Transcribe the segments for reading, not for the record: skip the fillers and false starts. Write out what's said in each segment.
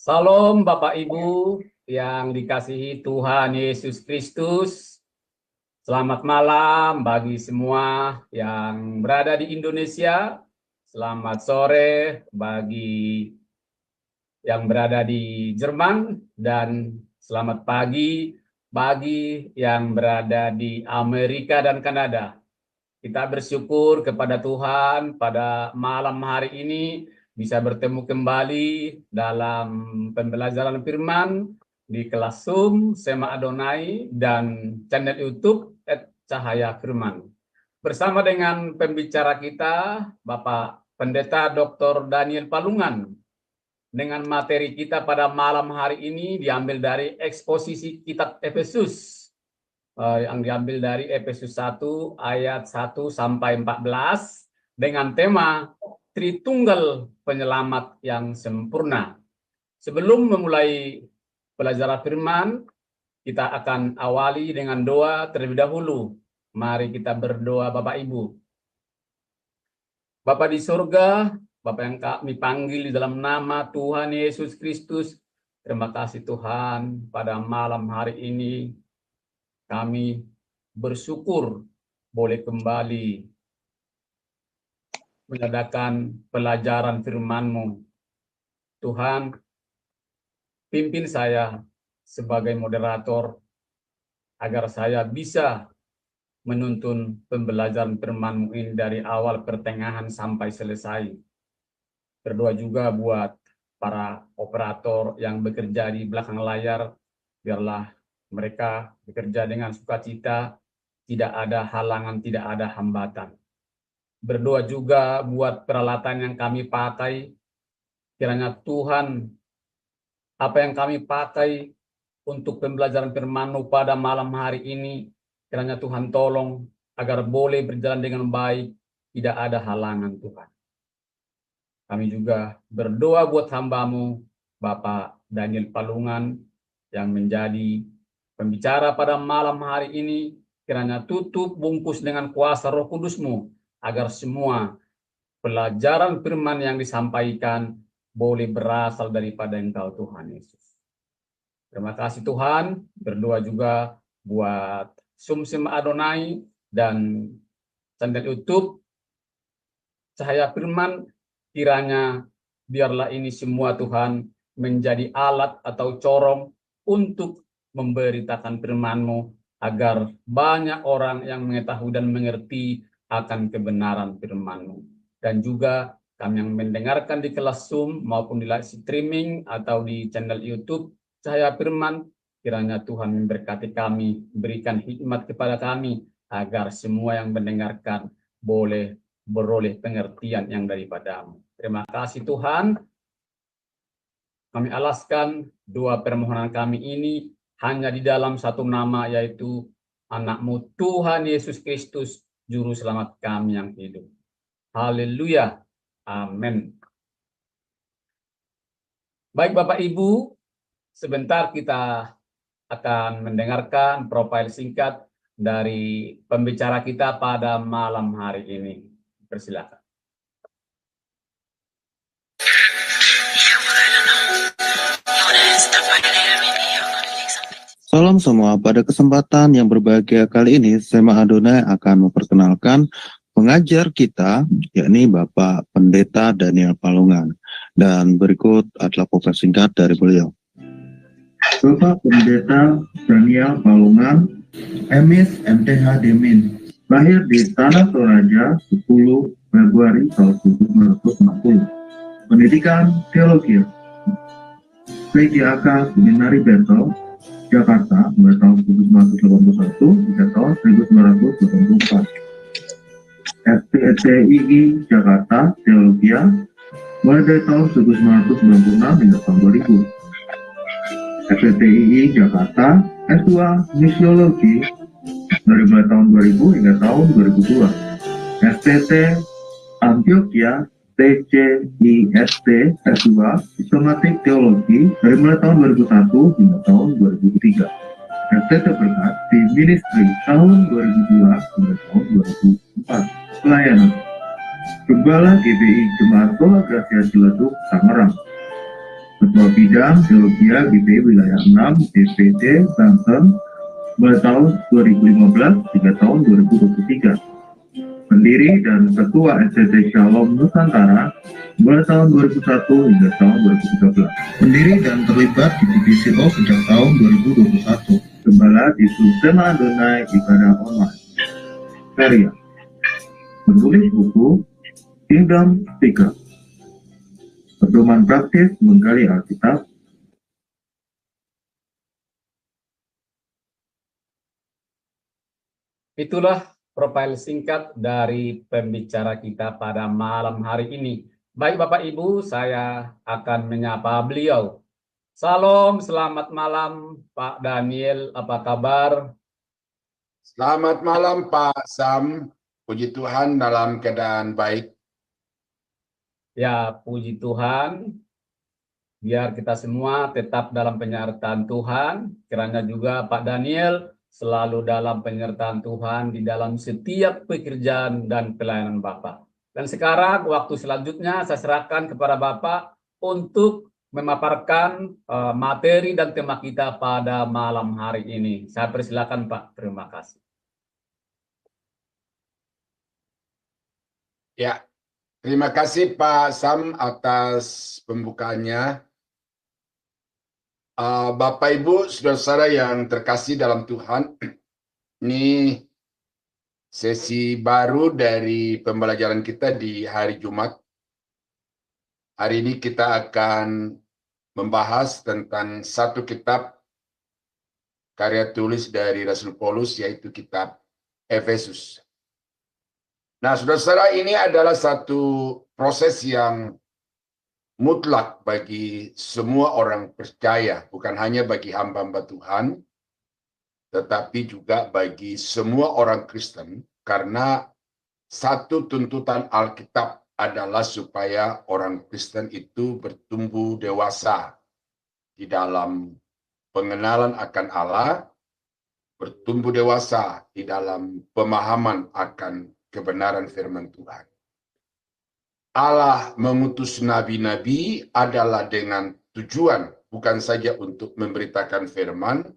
Salam Bapak Ibu yang dikasihi Tuhan Yesus Kristus. Selamat malam bagi semua yang berada di Indonesia. Selamat sore bagi yang berada di Jerman dan selamat pagi bagi yang berada di Amerika dan Kanada. Kita bersyukur kepada Tuhan pada malam hari ini bisa bertemu kembali dalam pembelajaran firman di kelas Zoom Sema Adonai dan channel YouTube Cahaya Firman. Bersama dengan pembicara kita, Bapak Pendeta Dr. Daniel Palungan. Dengan materi kita pada malam hari ini diambil dari eksposisi kitab Efesus. Yang diambil dari Efesus 1 ayat 1 sampai 14 dengan tema Tritunggal Penyelamat yang Sempurna. Sebelum memulai pelajaran firman, kita akan awali dengan doa terlebih dahulu. Mari kita berdoa Bapak Ibu. Bapa di surga, Bapak yang kami panggil di dalam nama Tuhan Yesus Kristus, terima kasih Tuhan pada malam hari ini. Kami bersyukur boleh kembali mengadakan pelajaran firman-Mu. Tuhan, pimpin saya sebagai moderator agar saya bisa menuntun pembelajaran firman-Mu ini dari awal pertengahan sampai selesai. Berdoa juga buat para operator yang bekerja di belakang layar, biarlah mereka bekerja dengan sukacita, tidak ada halangan, tidak ada hambatan. Berdoa juga buat peralatan yang kami pakai, kiranya Tuhan, apa yang kami pakai untuk pembelajaran firman-Mu pada malam hari ini, kiranya Tuhan tolong agar boleh berjalan dengan baik, tidak ada halangan Tuhan. Kami juga berdoa buat hamba-Mu, Bapak Daniel Palungan, yang menjadi pembicara pada malam hari ini, kiranya tutup bungkus dengan kuasa Roh Kudus-Mu, agar semua pelajaran firman yang disampaikan boleh berasal daripada Engkau Tuhan Yesus. Terima kasih Tuhan, berdoa juga buat Sema Adonai dan channel YouTube Cahaya Firman, kiranya biarlah ini semua Tuhan menjadi alat atau corong untuk memberitakan firman-Mu agar banyak orang yang mengetahui dan mengerti akan kebenaran firman-Mu. Dan juga kami yang mendengarkan di kelas Zoom maupun di live streaming atau di channel YouTube Cahaya Firman, kiranya Tuhan memberkati kami, berikan hikmat kepada kami agar semua yang mendengarkan boleh beroleh pengertian yang daripada-Mu. Terima kasih Tuhan. Kami alaskan doa permohonan kami ini hanya di dalam satu nama, yaitu anak-Mu Tuhan Yesus Kristus, Juru Selamat kami yang hidup. Haleluya. Amin. Baik Bapak Ibu, sebentar kita akan mendengarkan profil singkat dari pembicara kita pada malam hari ini. Persilakan. Salam semua, pada kesempatan yang berbahagia kali ini, Sema Adonai akan memperkenalkan pengajar kita, yakni Bapak Pendeta Daniel Palungan. Dan berikut adalah profil singkat dari beliau. Bapak Pendeta Daniel Palungan, MS MTH Demin, lahir di Tanah Toraja 10 Februari tahun 1960. Pendidikan Teologi, PGAK Seminari Bentel, Jakarta, mulai tahun 1981 hingga tahun 1984. FPTII Jakarta, Teologia, mulai dari tahun 1996 hingga tahun 2000. FPTII Jakarta, S2 Misiologi, dari mulai tahun 2000 hingga tahun 2002. FPT Antioquia, TCIST S2 Sistematik Teologi, dari mulai tahun 2001 hingga tahun 2003. FTT Berkat di Ministry tahun 2002 hingga tahun 2004. Pelayanan Gembala GBI Jemaat Tola Gracia Ciledug, Tangerang. Ketua Bidang Teologia GPI Wilayah 6 DPD Banten mulai tahun 2015 hingga tahun 2023. Pendiri dan Ketua STT Shalom Nusantara mulai tahun 2001 hingga tahun 2013. Pendiri dan terlibat di divisi O sejak tahun 2021. Gembala di Sema Adonai Ibadah Online. Karya menulis buku Kingdom Speaker. Pedoman praktis menggali Alkitab. Itulah profil singkat dari pembicara kita pada malam hari ini. Baik Bapak Ibu, saya akan menyapa beliau. Salam, selamat malam Pak Daniel, apa kabar? Selamat malam Pak Sam, puji Tuhan dalam keadaan baik. Ya, puji Tuhan. Biar kita semua tetap dalam penyertaan Tuhan. Kiranya juga Pak Daniel selalu dalam penyertaan Tuhan di dalam setiap pekerjaan dan pelayanan Bapak. Dan sekarang waktu selanjutnya saya serahkan kepada Bapak untuk memaparkan materi dan tema kita pada malam hari ini. Saya persilakan Pak, terima kasih. Ya, terima kasih Pak Sam atas pembukaannya. Bapak Ibu, saudara-saudara yang terkasih dalam Tuhan, ini sesi baru dari pembelajaran kita di hari Jumat. Hari ini kita akan membahas tentang satu kitab karya tulis dari Rasul Paulus, yaitu kitab Efesus. Nah, saudara-saudara, ini adalah satu proses yang mutlak bagi semua orang percaya, bukan hanya bagi hamba-hamba Tuhan, tetapi juga bagi semua orang Kristen, karena satu tuntutan Alkitab adalah supaya orang Kristen itu bertumbuh dewasa di dalam pengenalan akan Allah, bertumbuh dewasa di dalam pemahaman akan kebenaran firman Tuhan. Allah mengutus nabi-nabi adalah dengan tujuan bukan saja untuk memberitakan firman,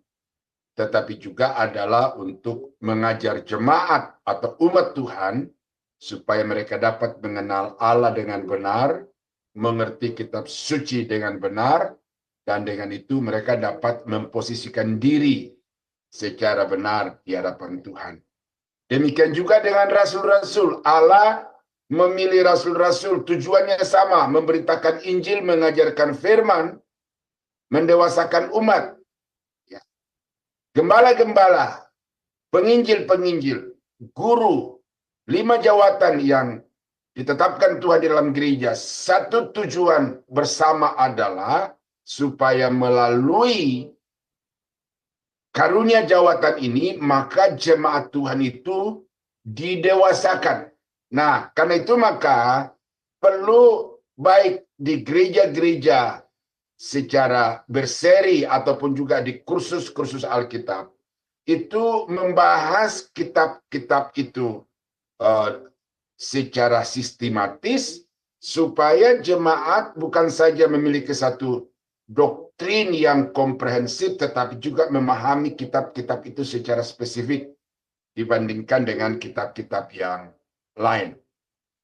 tetapi juga adalah untuk mengajar jemaat atau umat Tuhan supaya mereka dapat mengenal Allah dengan benar, mengerti kitab suci dengan benar, dan dengan itu mereka dapat memposisikan diri secara benar di hadapan Tuhan. Demikian juga dengan rasul-rasul. Allah memilih rasul-rasul, tujuannya sama, memberitakan Injil, mengajarkan firman, mendewasakan umat. Ya. Gembala-gembala, penginjil-penginjil, guru, 5 jawatan yang ditetapkan Tuhan di dalam gereja. Satu tujuan bersama adalah supaya melalui karunia jawatan ini, maka jemaat Tuhan itu didewasakan. Nah, karena itu maka perlu baik di gereja-gereja secara berseri ataupun juga di kursus-kursus Alkitab, itu membahas kitab-kitab itu secara sistematis, supaya jemaat bukan saja memiliki satu doktrin yang komprehensif, tetapi juga memahami kitab-kitab itu secara spesifik dibandingkan dengan kitab-kitab yang lain.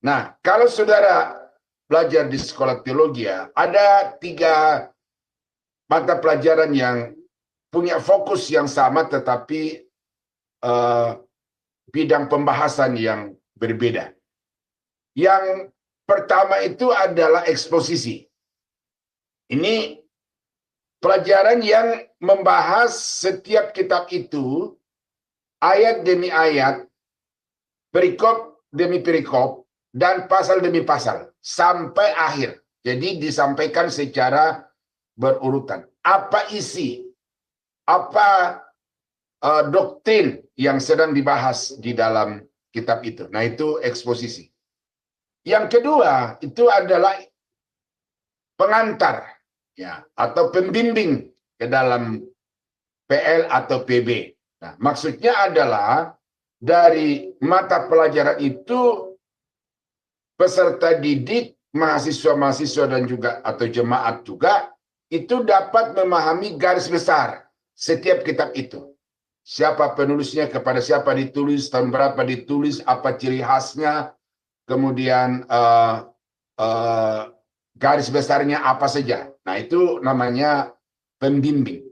Nah, kalau saudara belajar di sekolah teologi, ada 3 mata pelajaran yang punya fokus yang sama, tetapi bidang pembahasan yang berbeda. Yang pertama itu adalah eksposisi. Ini pelajaran yang membahas setiap kitab itu, ayat demi ayat, perikop demi perikop, dan pasal demi pasal, sampai akhir. Jadi disampaikan secara berurutan. Apa isi, apa doktrin yang sedang dibahas di dalam kitab itu. Nah, itu eksposisi. Yang kedua, itu adalah pengantar, ya, atau pembimbing ke dalam PL atau PB. Nah, maksudnya adalah dari mata pelajaran itu peserta didik, mahasiswa-mahasiswa dan juga atau jemaat juga itu dapat memahami garis besar setiap kitab itu. Siapa penulisnya, kepada siapa ditulis, tahun berapa ditulis, apa ciri khasnya, kemudian garis besarnya apa saja. Nah, itu namanya pembimbing.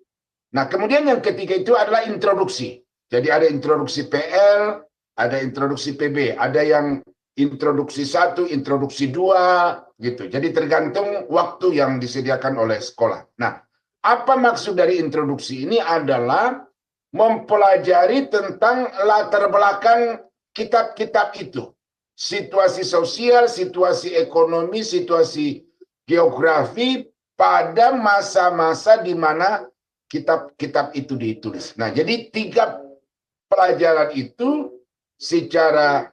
Nah, kemudian yang ketiga itu adalah introduksi. Jadi ada introduksi PL, ada introduksi PB, ada yang introduksi 1, introduksi 2, gitu. Jadi tergantung waktu yang disediakan oleh sekolah. Nah, apa maksud dari introduksi ini adalah mempelajari tentang latar belakang kitab-kitab itu. Situasi sosial, situasi ekonomi, situasi geografi pada masa-masa di mana kitab-kitab itu ditulis. Nah, jadi 3 pelajaran itu secara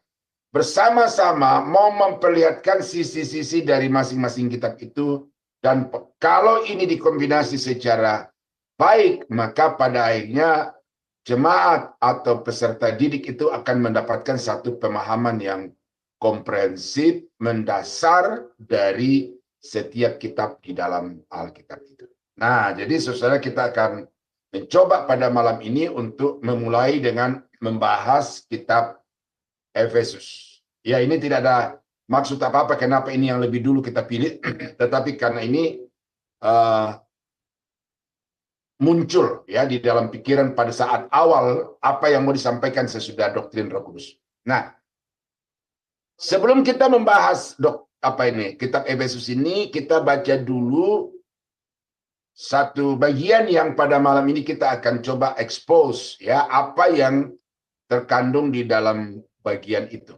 bersama-sama mau memperlihatkan sisi-sisi dari masing-masing kitab itu, dan kalau ini dikombinasi secara baik, maka pada akhirnya jemaat atau peserta didik itu akan mendapatkan satu pemahaman yang komprehensif, mendasar dari setiap kitab di dalam Alkitab itu. Nah, jadi saudara, kita akan mencoba pada malam ini untuk memulai dengan membahas kitab Efesus. Ya, ini tidak ada maksud apa-apa kenapa ini yang lebih dulu kita pilih, tetapi karena ini muncul ya di dalam pikiran pada saat awal apa yang mau disampaikan sesudah doktrin Roh Kudus. Nah, sebelum kita membahas kitab Efesus ini, kita baca dulu satu bagian yang pada malam ini kita akan coba expose ya, apa yang terkandung di dalam bagian itu.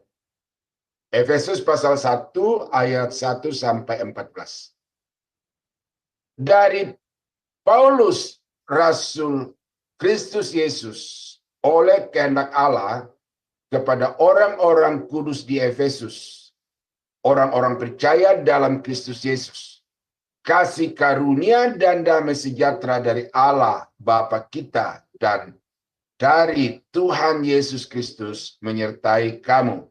Efesus pasal 1 ayat 1 sampai 14. Dari Paulus, Rasul Kristus Yesus, oleh kehendak Allah, kepada orang-orang kudus di Efesus, orang-orang percaya dalam Kristus Yesus, kasih karunia dan damai sejahtera dari Allah Bapa kita dan dari Tuhan Yesus Kristus menyertai kamu.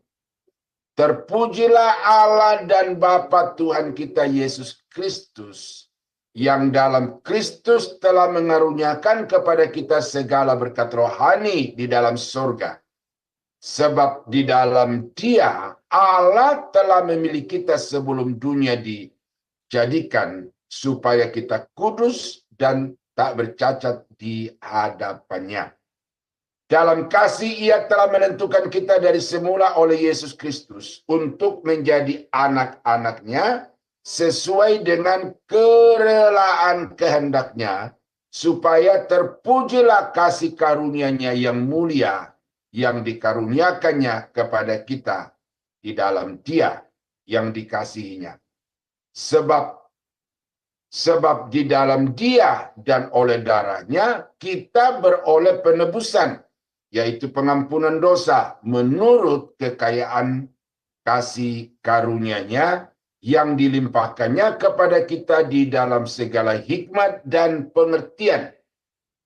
Terpujilah Allah dan Bapa Tuhan kita Yesus Kristus, yang dalam Kristus telah mengaruniakan kepada kita segala berkat rohani di dalam surga. Sebab di dalam Dia Allah telah memilih kita sebelum dunia dijadikan, supaya kita kudus dan tak bercacat di hadapannya. Dalam kasih Ia telah menentukan kita dari semula oleh Yesus Kristus untuk menjadi anak-anak-Nya sesuai dengan kerelaan kehendak-Nya, supaya terpujilah kasih karunia-Nya yang mulia yang dikaruniakannya kepada kita di dalam Dia yang dikasihinya. Sebab di dalam Dia dan oleh darah-Nya kita beroleh penebusan, yaitu pengampunan dosa menurut kekayaan kasih karunia-Nya yang dilimpahkannya kepada kita di dalam segala hikmat dan pengertian.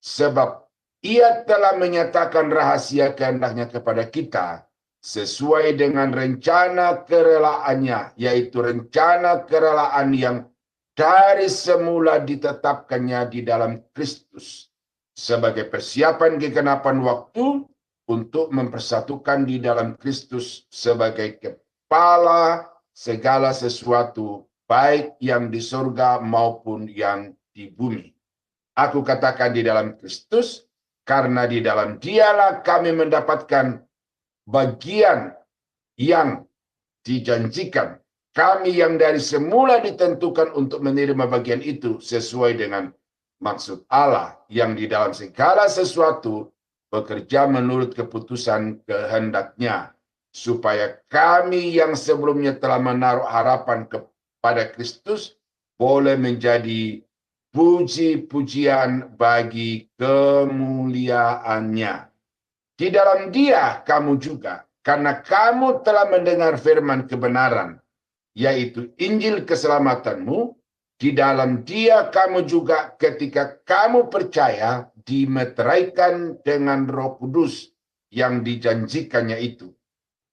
Sebab Ia telah menyatakan rahasia kehendak-Nya kepada kita sesuai dengan rencana kerelaannya, yaitu rencana kerelaan yang dari semula ditetapkannya di dalam Kristus sebagai persiapan kegenapan waktu untuk mempersatukan di dalam Kristus sebagai kepala segala sesuatu, baik yang di surga maupun yang di bumi. Aku katakan di dalam Kristus, karena di dalam Dialah kami mendapatkan bagian yang dijanjikan. Kami yang dari semula ditentukan untuk menerima bagian itu sesuai dengan maksud Allah yang di dalam segala sesuatu bekerja menurut keputusan kehendak-Nya, supaya kami yang sebelumnya telah menaruh harapan kepada Kristus boleh menjadi puji-pujian bagi kemuliaan-Nya. Di dalam Dia kamu juga, karena kamu telah mendengar firman kebenaran, yaitu Injil keselamatanmu, di dalam Dia kamu juga ketika kamu percaya dimeteraikan dengan Roh Kudus yang dijanjikannya itu.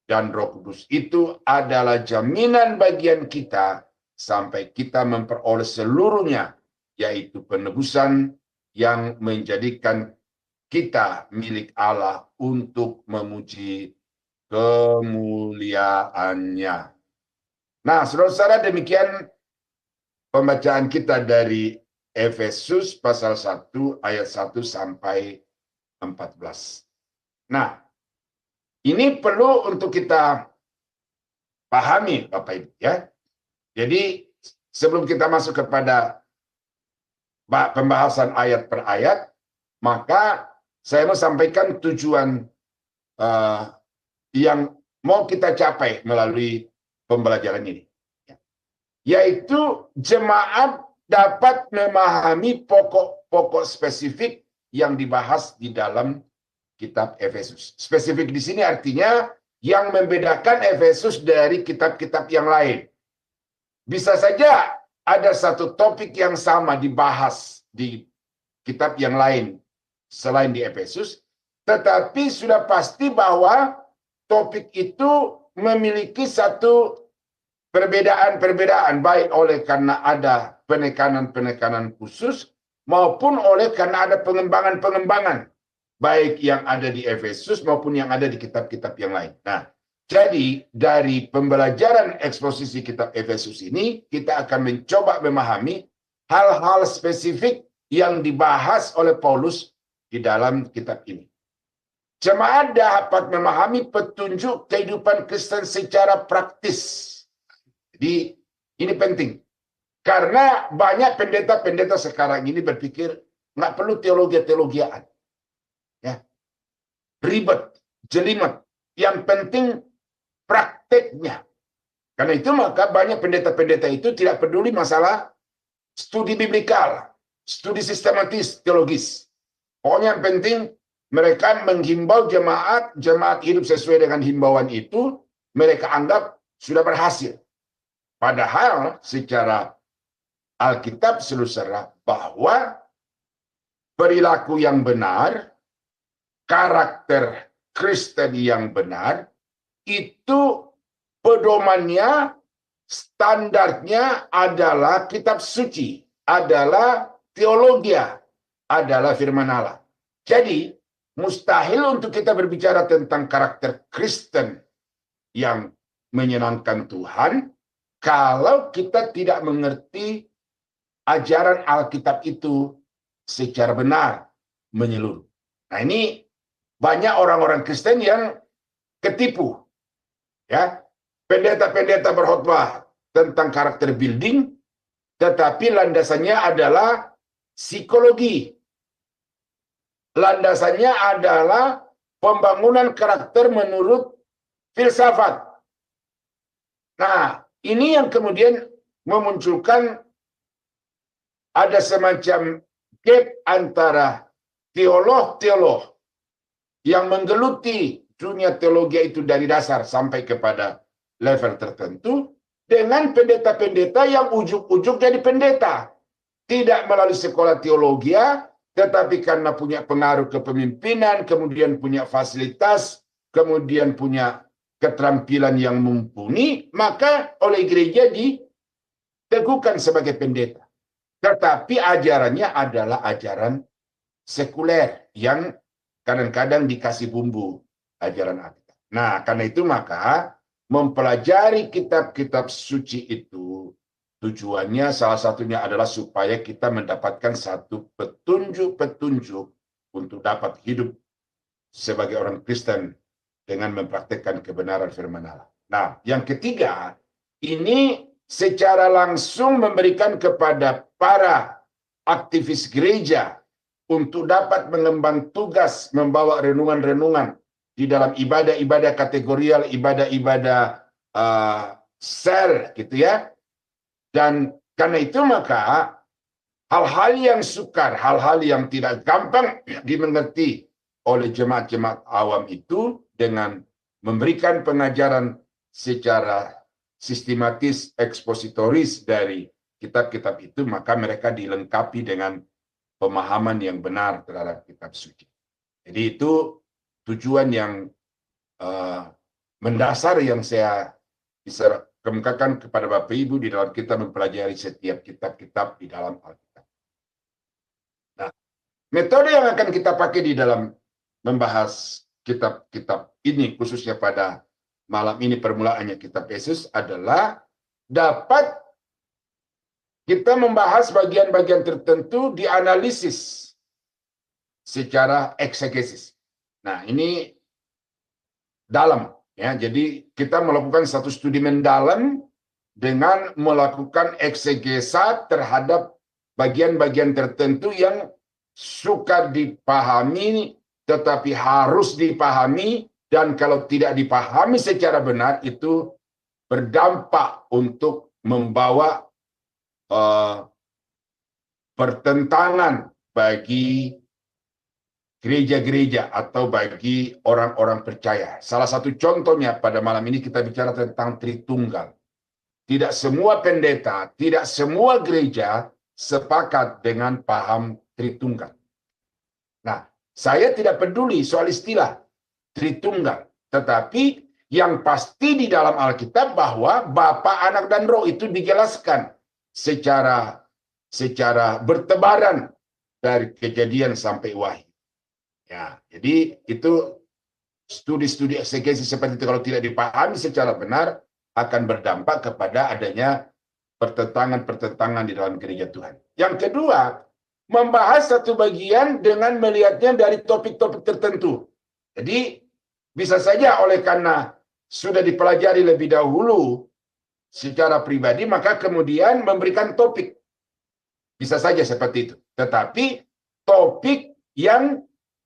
Dan Roh Kudus itu adalah jaminan bagian kita sampai kita memperoleh seluruhnya yaitu penebusan yang menjadikan kita milik Allah untuk memuji kemuliaannya. Nah, saudara-saudara, demikian pembacaan kita dari Efesus pasal 1 ayat 1 sampai 14. Nah, ini perlu untuk kita pahami, Bapak Ibu, ya. Jadi, sebelum kita masuk kepada pembahasan ayat per ayat, maka saya mau sampaikan tujuan yang mau kita capai melalui pembelajaran ini. Yaitu jemaat dapat memahami pokok-pokok spesifik yang dibahas di dalam kitab Efesus. Spesifik di sini artinya yang membedakan Efesus dari kitab-kitab yang lain. Bisa saja ada satu topik yang sama dibahas di kitab yang lain selain di Efesus, tetapi sudah pasti bahwa topik itu memiliki satu perbedaan-perbedaan, baik oleh karena ada penekanan-penekanan khusus maupun oleh karena ada pengembangan-pengembangan, baik yang ada di Efesus maupun yang ada di kitab-kitab yang lain. Nah, jadi dari pembelajaran eksposisi kitab Efesus ini, kita akan mencoba memahami hal-hal spesifik yang dibahas oleh Paulus di dalam kitab ini. Jemaat dapat memahami petunjuk kehidupan Kristen secara praktis. Jadi ini penting. Karena banyak pendeta-pendeta sekarang ini berpikir nggak perlu teologi-teologiaan. Ya. Ribet, jelimet. Yang penting prakteknya. Karena itu maka banyak pendeta-pendeta itu tidak peduli masalah studi biblikal, studi sistematis, teologis. Pokoknya yang penting mereka menghimbau jemaat hidup sesuai dengan himbauan itu, mereka anggap sudah berhasil. Padahal secara Alkitab saudara bahwa perilaku yang benar, karakter Kristen yang benar, itu pedomannya, standarnya adalah kitab suci, adalah teologia, adalah firman Allah. Jadi, mustahil untuk kita berbicara tentang karakter Kristen yang menyenangkan Tuhan kalau kita tidak mengerti ajaran Alkitab itu secara benar menyeluruh. Nah, ini banyak orang-orang Kristen yang ketipu. Ya, pendeta-pendeta berkhotbah tentang karakter building, tetapi landasannya adalah psikologi. Landasannya adalah pembangunan karakter menurut filsafat. Nah, ini yang kemudian memunculkan ada semacam gap antara teolog-teolog yang menggeluti dunia teologi itu dari dasar sampai kepada level tertentu, dengan pendeta-pendeta yang ujuk-ujuk jadi pendeta. Tidak melalui sekolah teologi, tetapi karena punya pengaruh kepemimpinan, kemudian punya fasilitas, kemudian punya keterampilan yang mumpuni, maka oleh gereja diteguhkan sebagai pendeta. Tetapi ajarannya adalah ajaran sekuler yang kadang-kadang dikasih bumbu ajaran Alkitab. Nah, karena itu maka mempelajari kitab-kitab suci itu tujuannya salah satunya adalah supaya kita mendapatkan satu petunjuk-petunjuk untuk dapat hidup sebagai orang Kristen dengan mempraktekkan kebenaran firman Allah. Nah, yang ketiga, ini secara langsung memberikan kepada para aktivis gereja untuk dapat mengemban tugas membawa renungan-renungan di dalam ibadah-ibadah kategorial, ibadah-ibadah sel, gitu ya. Dan karena itu maka hal-hal yang sukar, hal-hal yang tidak gampang dimengerti oleh jemaat-jemaat awam itu dengan memberikan pengajaran secara sistematis, ekspositoris dari kitab-kitab itu, maka mereka dilengkapi dengan pemahaman yang benar terhadap kitab suci. Jadi itu tujuan yang mendasar yang saya bisa kemukakan kepada Bapak Ibu di dalam kita mempelajari setiap kitab-kitab di dalam Alkitab. Metode yang akan kita pakai di dalam membahas kitab-kitab ini, khususnya pada malam ini permulaannya kitab Efesus, adalah dapat kita membahas bagian-bagian tertentu dianalisis secara eksegesis. Nah, ini dalam, ya. Jadi kita melakukan satu studi mendalam dengan melakukan eksegesa terhadap bagian-bagian tertentu yang suka dipahami, tetapi harus dipahami, dan kalau tidak dipahami secara benar, itu berdampak untuk membawa pertentangan bagi gereja-gereja atau bagi orang-orang percaya. Salah satu contohnya pada malam ini kita bicara tentang Tritunggal. Tidak semua pendeta, tidak semua gereja sepakat dengan paham Tritunggal. Nah, saya tidak peduli soal istilah Tritunggal, tetapi yang pasti di dalam Alkitab bahwa Bapa, Anak, dan Roh itu dijelaskan secara bertebaran dari Kejadian sampai Wahyu. Ya, jadi itu studi-studi eksegesi seperti itu kalau tidak dipahami secara benar akan berdampak kepada adanya pertentangan-pertentangan di dalam gereja Tuhan. Yang kedua, membahas satu bagian dengan melihatnya dari topik-topik tertentu. Jadi bisa saja oleh karena sudah dipelajari lebih dahulu secara pribadi, maka kemudian memberikan topik. Bisa saja seperti itu. Tetapi topik yang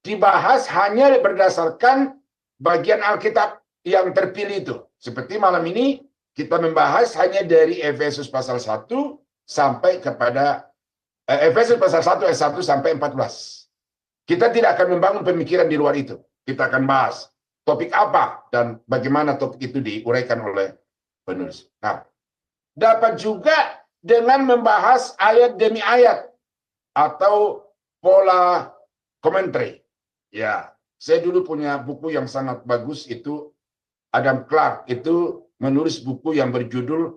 dibahas hanya berdasarkan bagian Alkitab yang terpilih itu. Seperti malam ini kita membahas hanya dari Efesus pasal 1 sampai kepada Efesus pasal 1 ayat 1 sampai 14. Kita tidak akan membangun pemikiran di luar itu. Kita akan bahas topik apa dan bagaimana topik itu diuraikan oleh penulis. Nah, dapat juga dengan membahas ayat demi ayat atau pola commentary. Ya, saya dulu punya buku yang sangat bagus, itu Adam Clark itu menulis buku yang berjudul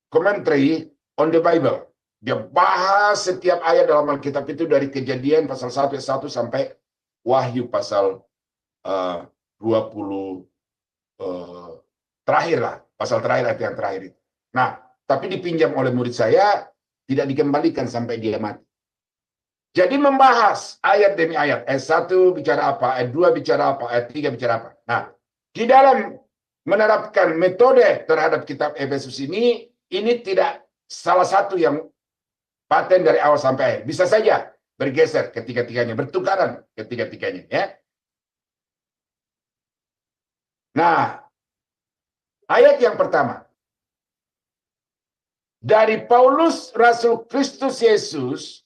Commentary on the Bible. Dia bahas setiap ayat dalam Alkitab itu dari Kejadian pasal 1 ayat 1 sampai Wahyu pasal 20 terakhir lah, pasal terakhir ayat yang terakhir itu. Nah, tapi dipinjam oleh murid saya, tidak dikembalikan sampai dia mati. Jadi membahas ayat demi ayat, ayat 1 bicara apa, ayat 2 bicara apa, ayat 3 bicara apa. Nah, di dalam menerapkan metode terhadap kitab Efesus ini tidak salah satu yang paten dari awal sampai akhir. Bisa saja bergeser ketiga-tiganya, bertukaran ketiga-tiganya, ya. Nah, ayat yang pertama. Dari Paulus, Rasul Kristus Yesus,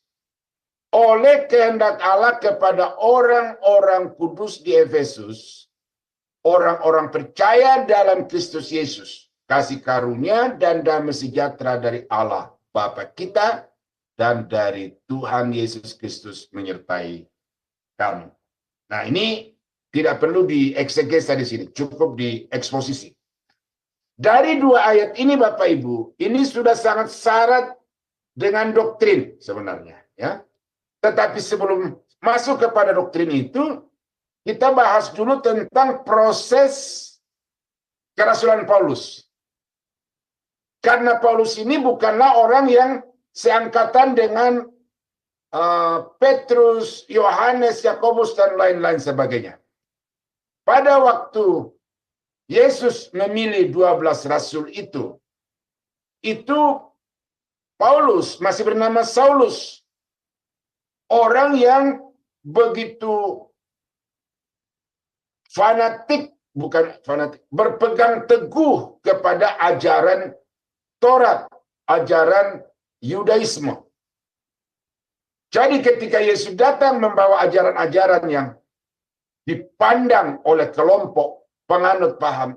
oleh kehendak Allah kepada orang-orang kudus di Efesus, orang-orang percaya dalam Kristus Yesus, kasih karunia dan damai sejahtera dari Allah Bapa kita dan dari Tuhan Yesus Kristus menyertai kamu. Nah, ini tidak perlu dieksegesa di sini, cukup dieksposisi. Dari dua ayat ini Bapak Ibu, ini sudah sangat syarat dengan doktrin sebenarnya, ya. Tetapi sebelum masuk kepada doktrin itu, kita bahas dulu tentang proses kerasulan Paulus. Karena Paulus ini bukanlah orang yang seangkatan dengan Petrus, Yohanes, Yakobus, dan lain-lain sebagainya. Pada waktu Yesus memilih 12 rasul itu Paulus masih bernama Saulus. Orang yang begitu berpegang teguh kepada ajaran Taurat, ajaran Yudaisme. Jadi ketika Yesus datang membawa ajaran-ajaran yang dipandang oleh kelompok penganut paham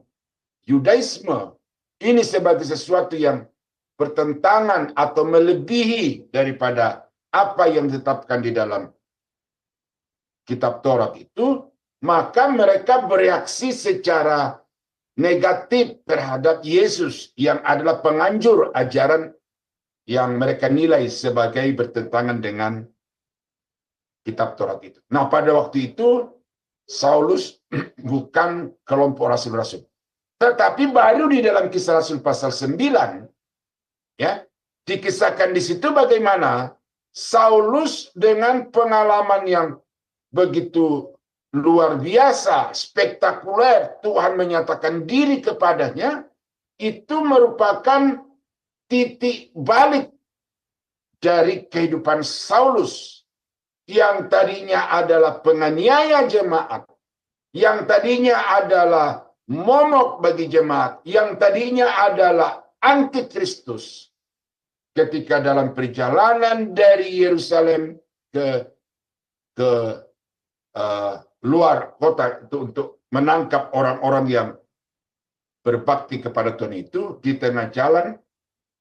Yudaisme ini sebagai sesuatu yang bertentangan atau melebihi daripada apa yang ditetapkan di dalam kitab Taurat itu, maka mereka bereaksi secara negatif terhadap Yesus yang adalah penganjur ajaran yang mereka nilai sebagai bertentangan dengan kitab Taurat itu. Nah, pada waktu itu Saulus bukan kelompok rasul-rasul. Tetapi baru di dalam Kisah Rasul pasal 9, ya, dikisahkan di situ bagaimana Saulus dengan pengalaman yang begitu luar biasa, spektakuler, Tuhan menyatakan diri kepadanya, itu merupakan titik balik dari kehidupan Saulus yang tadinya adalah penganiaya jemaat, yang tadinya adalah momok bagi jemaat, yang tadinya adalah antikristus. Ketika dalam perjalanan dari Yerusalem ke luar kota itu untuk menangkap orang-orang yang berbakti kepada Tuhan itu, di tengah jalan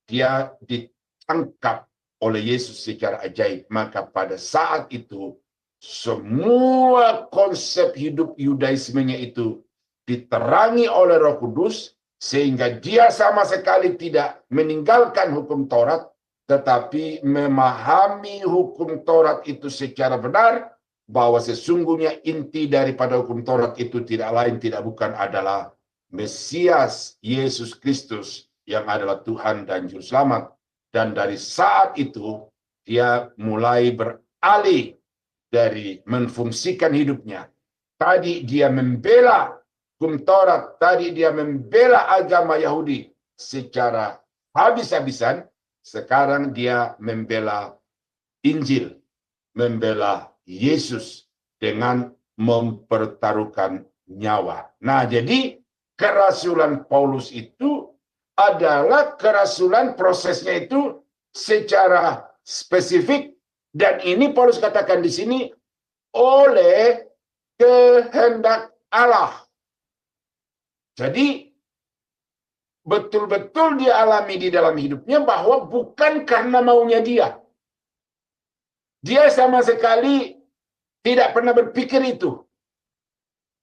dia ditangkap oleh Yesus secara ajaib. Maka pada saat itu semua konsep hidup Yudaismenya itu diterangi oleh Roh Kudus, sehingga dia sama sekali tidak meninggalkan hukum Taurat, tetapi memahami hukum Taurat itu secara benar, bahwa sesungguhnya inti daripada hukum Taurat itu tidak lain tidak bukan adalah Mesias Yesus Kristus yang adalah Tuhan dan Juru Selamat. Dan dari saat itu dia mulai beralih dari memfungsikan hidupnya. Tadi dia membela hukum Taurat, tadi dia membela agama Yahudi secara habis-habisan. Sekarang dia membela Injil, membela Yesus dengan mempertaruhkan nyawa. Nah, jadi kerasulan Paulus itu adalah kerasulan, prosesnya itu secara spesifik, dan ini Paulus katakan di sini oleh kehendak Allah. Jadi betul-betul dia alami di dalam hidupnya bahwa bukan karena maunya dia. Dia sama sekali tidak pernah berpikir itu.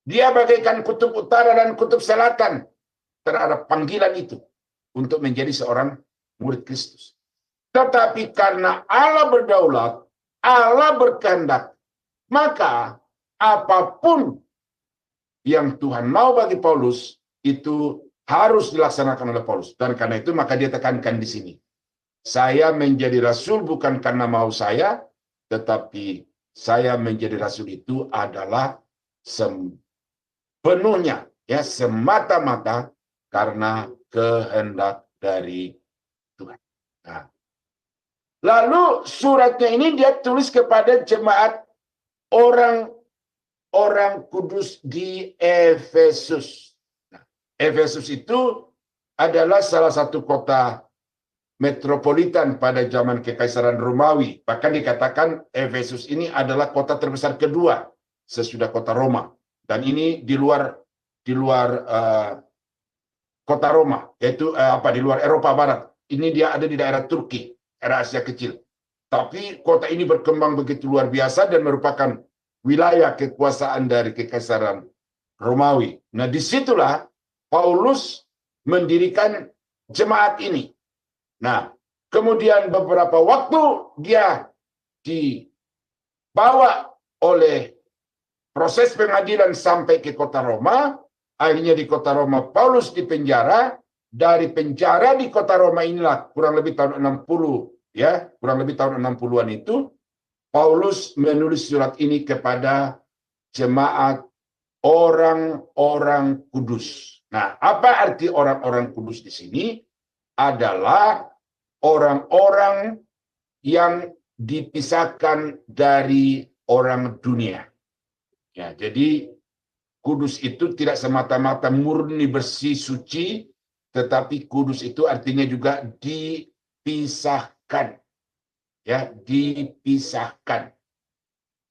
Dia bagaikan kutub utara dan kutub selatan terhadap panggilan itu untuk menjadi seorang murid Kristus. Tetapi karena Allah berdaulat, Allah berkehendak, maka apapun yang Tuhan mau bagi Paulus itu harus dilaksanakan oleh Paulus. Dan karena itu maka dia tekankan di sini. Saya menjadi rasul bukan karena mau saya, tetapi saya menjadi rasul itu adalah sepenuhnya, ya, semata-mata karena kehendak dari Tuhan. Nah, lalu suratnya ini dia tulis kepada jemaat orang kudus di Efesus. Nah, Efesus itu adalah salah satu kota metropolitan pada zaman Kekaisaran Romawi. Bahkan dikatakan Efesus ini adalah kota terbesar kedua sesudah kota Roma. Dan ini di luar kota Roma, yaitu di luar Eropa Barat. Ini dia ada di daerah Turki, daerah Asia Kecil. Tapi kota ini berkembang begitu luar biasa dan merupakan wilayah kekuasaan dari Kekaisaran Romawi. Nah, disitulah Paulus mendirikan jemaat ini. Nah, kemudian beberapa waktu dia dibawa oleh proses pengadilan sampai ke kota Roma. Akhirnya di kota Roma Paulus dipenjara. Dari penjara di kota Roma inilah kurang lebih tahun 60, ya, kurang lebih tahun 60-an itu Paulus menulis surat ini kepada jemaat orang-orang kudus. Nah, apa arti orang-orang kudus di sini? Adalah orang-orang yang dipisahkan dari orang dunia. Ya, jadi kudus itu tidak semata-mata murni, bersih, suci, tetapi kudus itu artinya juga dipisahkan. Ya, dipisahkan.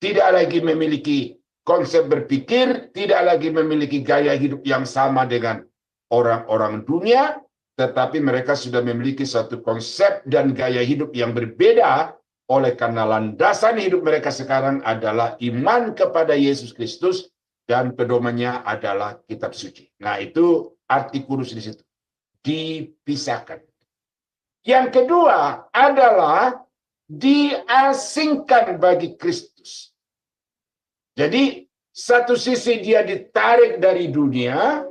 Tidak lagi memiliki konsep berpikir, tidak lagi memiliki gaya hidup yang sama dengan orang-orang dunia, tetapi mereka sudah memiliki satu konsep dan gaya hidup yang berbeda, oleh karena landasan hidup mereka sekarang adalah iman kepada Yesus Kristus dan pedomannya adalah kitab suci. Nah, itu arti kudus di situ. Dipisahkan. Yang kedua adalah diasingkan bagi Kristus. Jadi satu sisi dia ditarik dari dunia,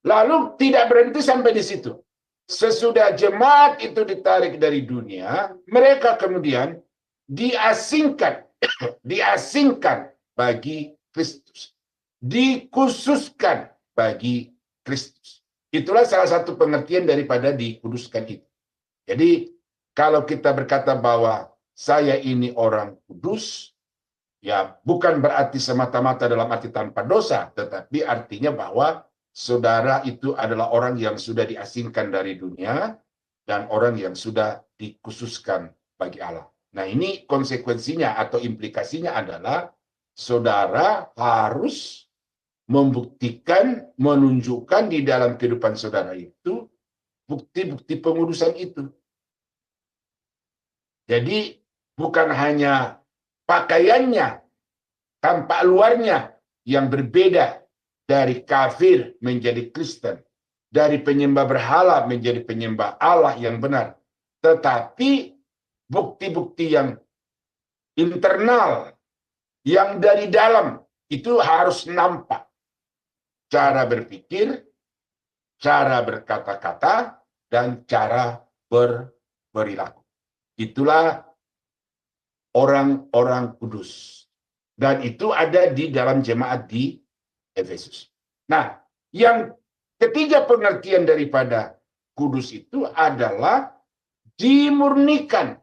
lalu tidak berhenti sampai di situ. Sesudah jemaat itu ditarik dari dunia, mereka kemudian diasingkan, diasingkan bagi Kristus, dikhususkan bagi Kristus. Itulah salah satu pengertian daripada dikuduskan itu. Jadi kalau kita berkata bahwa saya ini orang kudus, ya bukan berarti semata-mata dalam arti tanpa dosa, tetapi artinya bahwa saudara itu adalah orang yang sudah diasingkan dari dunia dan orang yang sudah dikhususkan bagi Allah. Nah, ini konsekuensinya atau implikasinya adalah saudara harus membuktikan, menunjukkan di dalam kehidupan saudara itu bukti-bukti pengudusan itu. Jadi bukan hanya pakaiannya, tampak luarnya yang berbeda dari kafir menjadi Kristen, dari penyembah berhala menjadi penyembah Allah yang benar, tetapi bukti-bukti yang internal, yang dari dalam itu harus nampak. Cara berpikir, cara berkata-kata, dan cara berperilaku. Itulah orang-orang kudus. Dan itu ada di dalam jemaat di Efesus. Nah, yang ketiga pengertian daripada kudus itu adalah dimurnikan.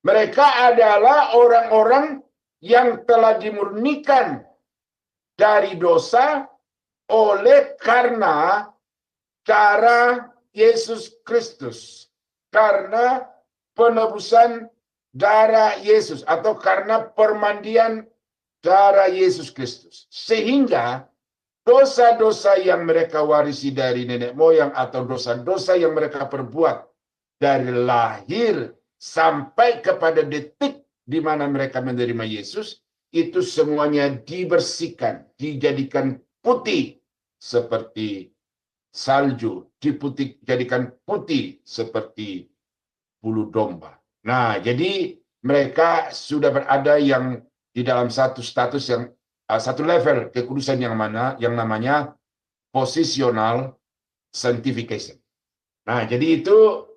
Mereka adalah orang-orang yang telah dimurnikan dari dosa oleh karena cara Yesus Kristus. Karena penebusan darah Yesus atau karena permandian darah Yesus Kristus. Sehingga dosa-dosa yang mereka warisi dari nenek moyang atau dosa-dosa yang mereka perbuat dari lahir sampai kepada detik di mana mereka menerima Yesus, itu semuanya dibersihkan, dijadikan putih seperti salju, dijadikan putih seperti bulu domba. Nah, jadi mereka sudah berada yang di dalam satu status yang satu level kekudusan yang namanya positional sanctification. Nah, jadi itu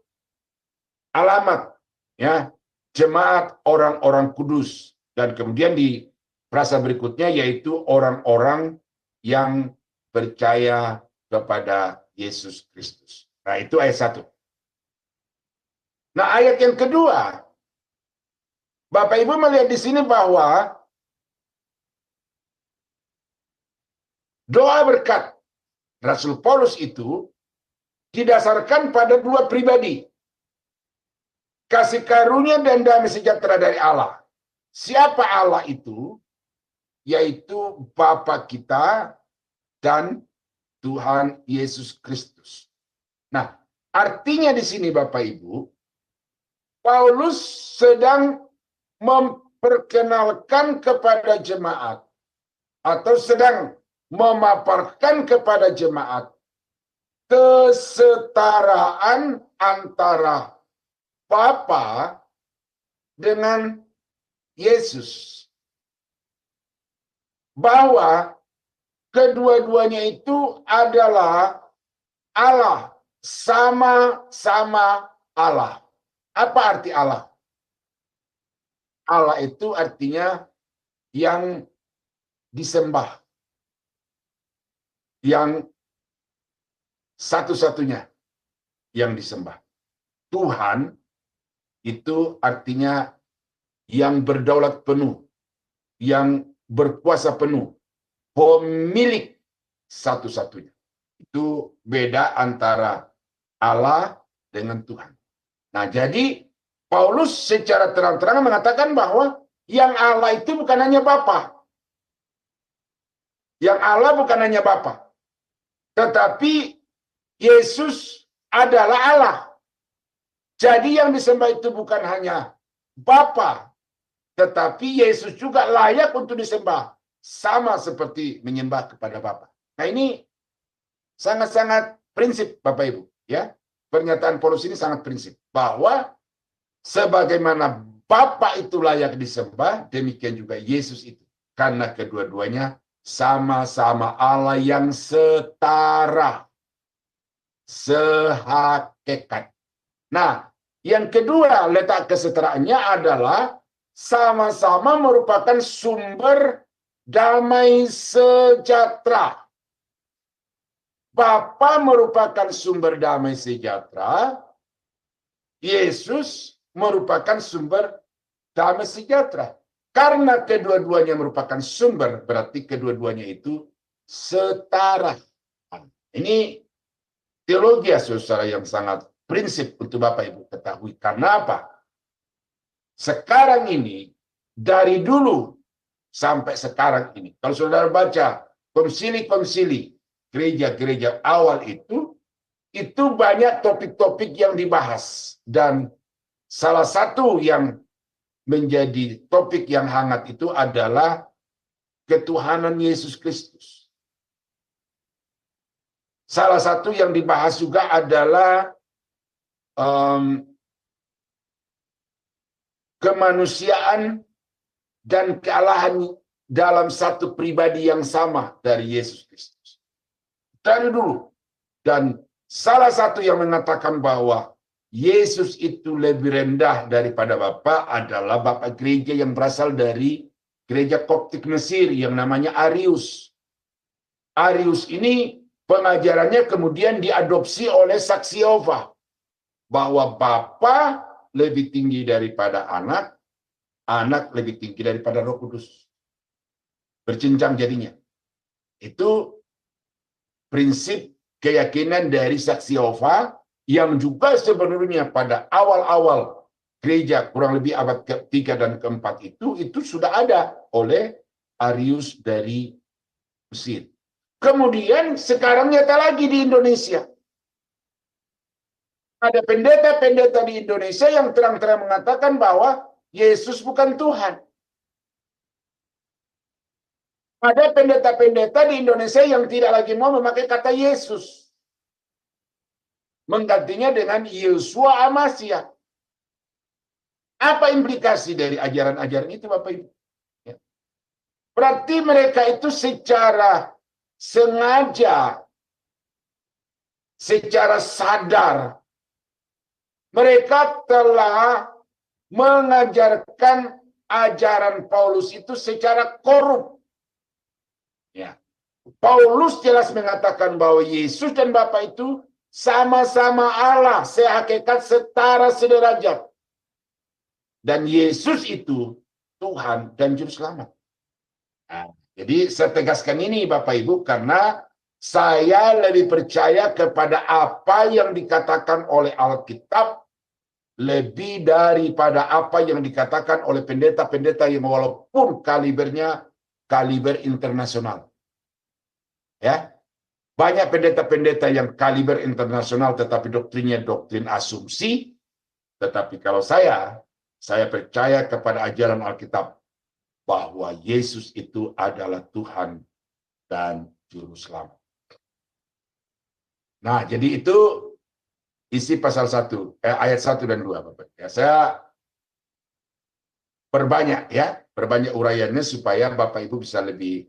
alamat ya jemaat orang-orang kudus, dan kemudian di frasa berikutnya yaitu orang-orang yang percaya kepada Yesus Kristus. Nah, itu ayat 1. Nah, ayat yang kedua, Bapak Ibu melihat di sini bahwa doa berkat Rasul Paulus itu didasarkan pada dua pribadi. Kasih karunia dan damai sejahtera dari Allah. Siapa Allah itu? Yaitu Bapa kita dan Tuhan Yesus Kristus. Nah, artinya di sini Bapak Ibu, Paulus sedang memperkenalkan kepada jemaat atau sedang memaparkan kepada jemaat kesetaraan antara Bapa dengan Yesus. Bahwa kedua-duanya itu adalah Allah, sama-sama Allah. Apa arti Allah? Allah itu artinya yang disembah. Yang satu-satunya yang disembah. Tuhan itu artinya yang berdaulat penuh, yang berkuasa penuh, pemilik satu-satunya. Itu beda antara Allah dengan Tuhan. Nah, jadi Paulus secara terang-terangan mengatakan bahwa yang Allah itu bukan hanya Bapa. Yang Allah bukan hanya Bapa. Tetapi Yesus adalah Allah. Jadi yang disembah itu bukan hanya Bapa, tetapi Yesus juga layak untuk disembah. Sama seperti menyembah kepada Bapa. Nah, ini sangat-sangat prinsip Bapak Ibu. Ya, pernyataan Paulus ini sangat prinsip. Bahwa sebagaimana Bapa itu layak disembah, demikian juga Yesus itu. Karena kedua-duanya sama-sama Allah yang setara, sehakikat. Nah, yang kedua letak kesetaraannya adalah sama-sama merupakan sumber damai sejahtera. Bapa merupakan sumber damai sejahtera, Yesus merupakan sumber damai sejahtera. Karena kedua-duanya merupakan sumber, berarti kedua-duanya itu setara. Ini teologi ya, saudara, yang sangat prinsip untuk Bapak Ibu ketahui. Karena apa? Sekarang ini, dari dulu sampai sekarang ini, kalau saudara baca konsili-konsili gereja-gereja awal itu banyak topik-topik yang dibahas. Dan salah satu yang menjadi topik yang hangat itu adalah ketuhanan Yesus Kristus. Salah satu yang dibahas juga adalah kemanusiaan dan kealahan dalam satu pribadi yang sama dari Yesus Kristus. Dari dulu. Dan salah satu yang mengatakan bahwa Yesus itu lebih rendah daripada Bapa adalah Bapak gereja yang berasal dari gereja Koptik Mesir yang namanya Arius. Arius ini pengajarannya kemudian diadopsi oleh Saksi Yehova. Bahwa Bapa lebih tinggi daripada anak, anak lebih tinggi daripada Roh Kudus. Bercincang jadinya. Itu prinsip keyakinan dari Saksi Yehova yang juga sebenarnya pada awal-awal gereja kurang lebih abad ke-3 dan ke-4 itu sudah ada oleh Arius dari Mesir. Kemudian sekarang nyata lagi di Indonesia. Ada pendeta-pendeta di Indonesia yang terang-terang mengatakan bahwa Yesus bukan Tuhan. Ada pendeta-pendeta di Indonesia yang tidak lagi mau memakai kata Yesus. Menggantinya dengan Yeshua Amasya. Apa implikasi dari ajaran-ajaran itu, Bapak Ibu? Ya. Berarti mereka itu secara sengaja, secara sadar, mereka telah mengajarkan ajaran Paulus itu secara korup. Ya. Paulus jelas mengatakan bahwa Yesus dan Bapa itu sama-sama Allah, sehakikat, setara, sederajat. Dan Yesus itu Tuhan dan Juru Selamat. Nah, jadi saya tegaskan ini Bapak Ibu karena saya lebih percaya kepada apa yang dikatakan oleh Alkitab lebih daripada apa yang dikatakan oleh pendeta-pendeta yang walaupun kalibernya kaliber internasional. Ya. Banyak pendeta-pendeta yang kaliber internasional tetapi doktrinnya doktrin asumsi. Tetapi kalau saya percaya kepada ajaran Alkitab bahwa Yesus itu adalah Tuhan dan Juru Selamat. Nah, jadi itu isi pasal 1, ayat 1 dan 2, Bapak. Ya, saya perbanyak uraiannya supaya Bapak Ibu bisa lebih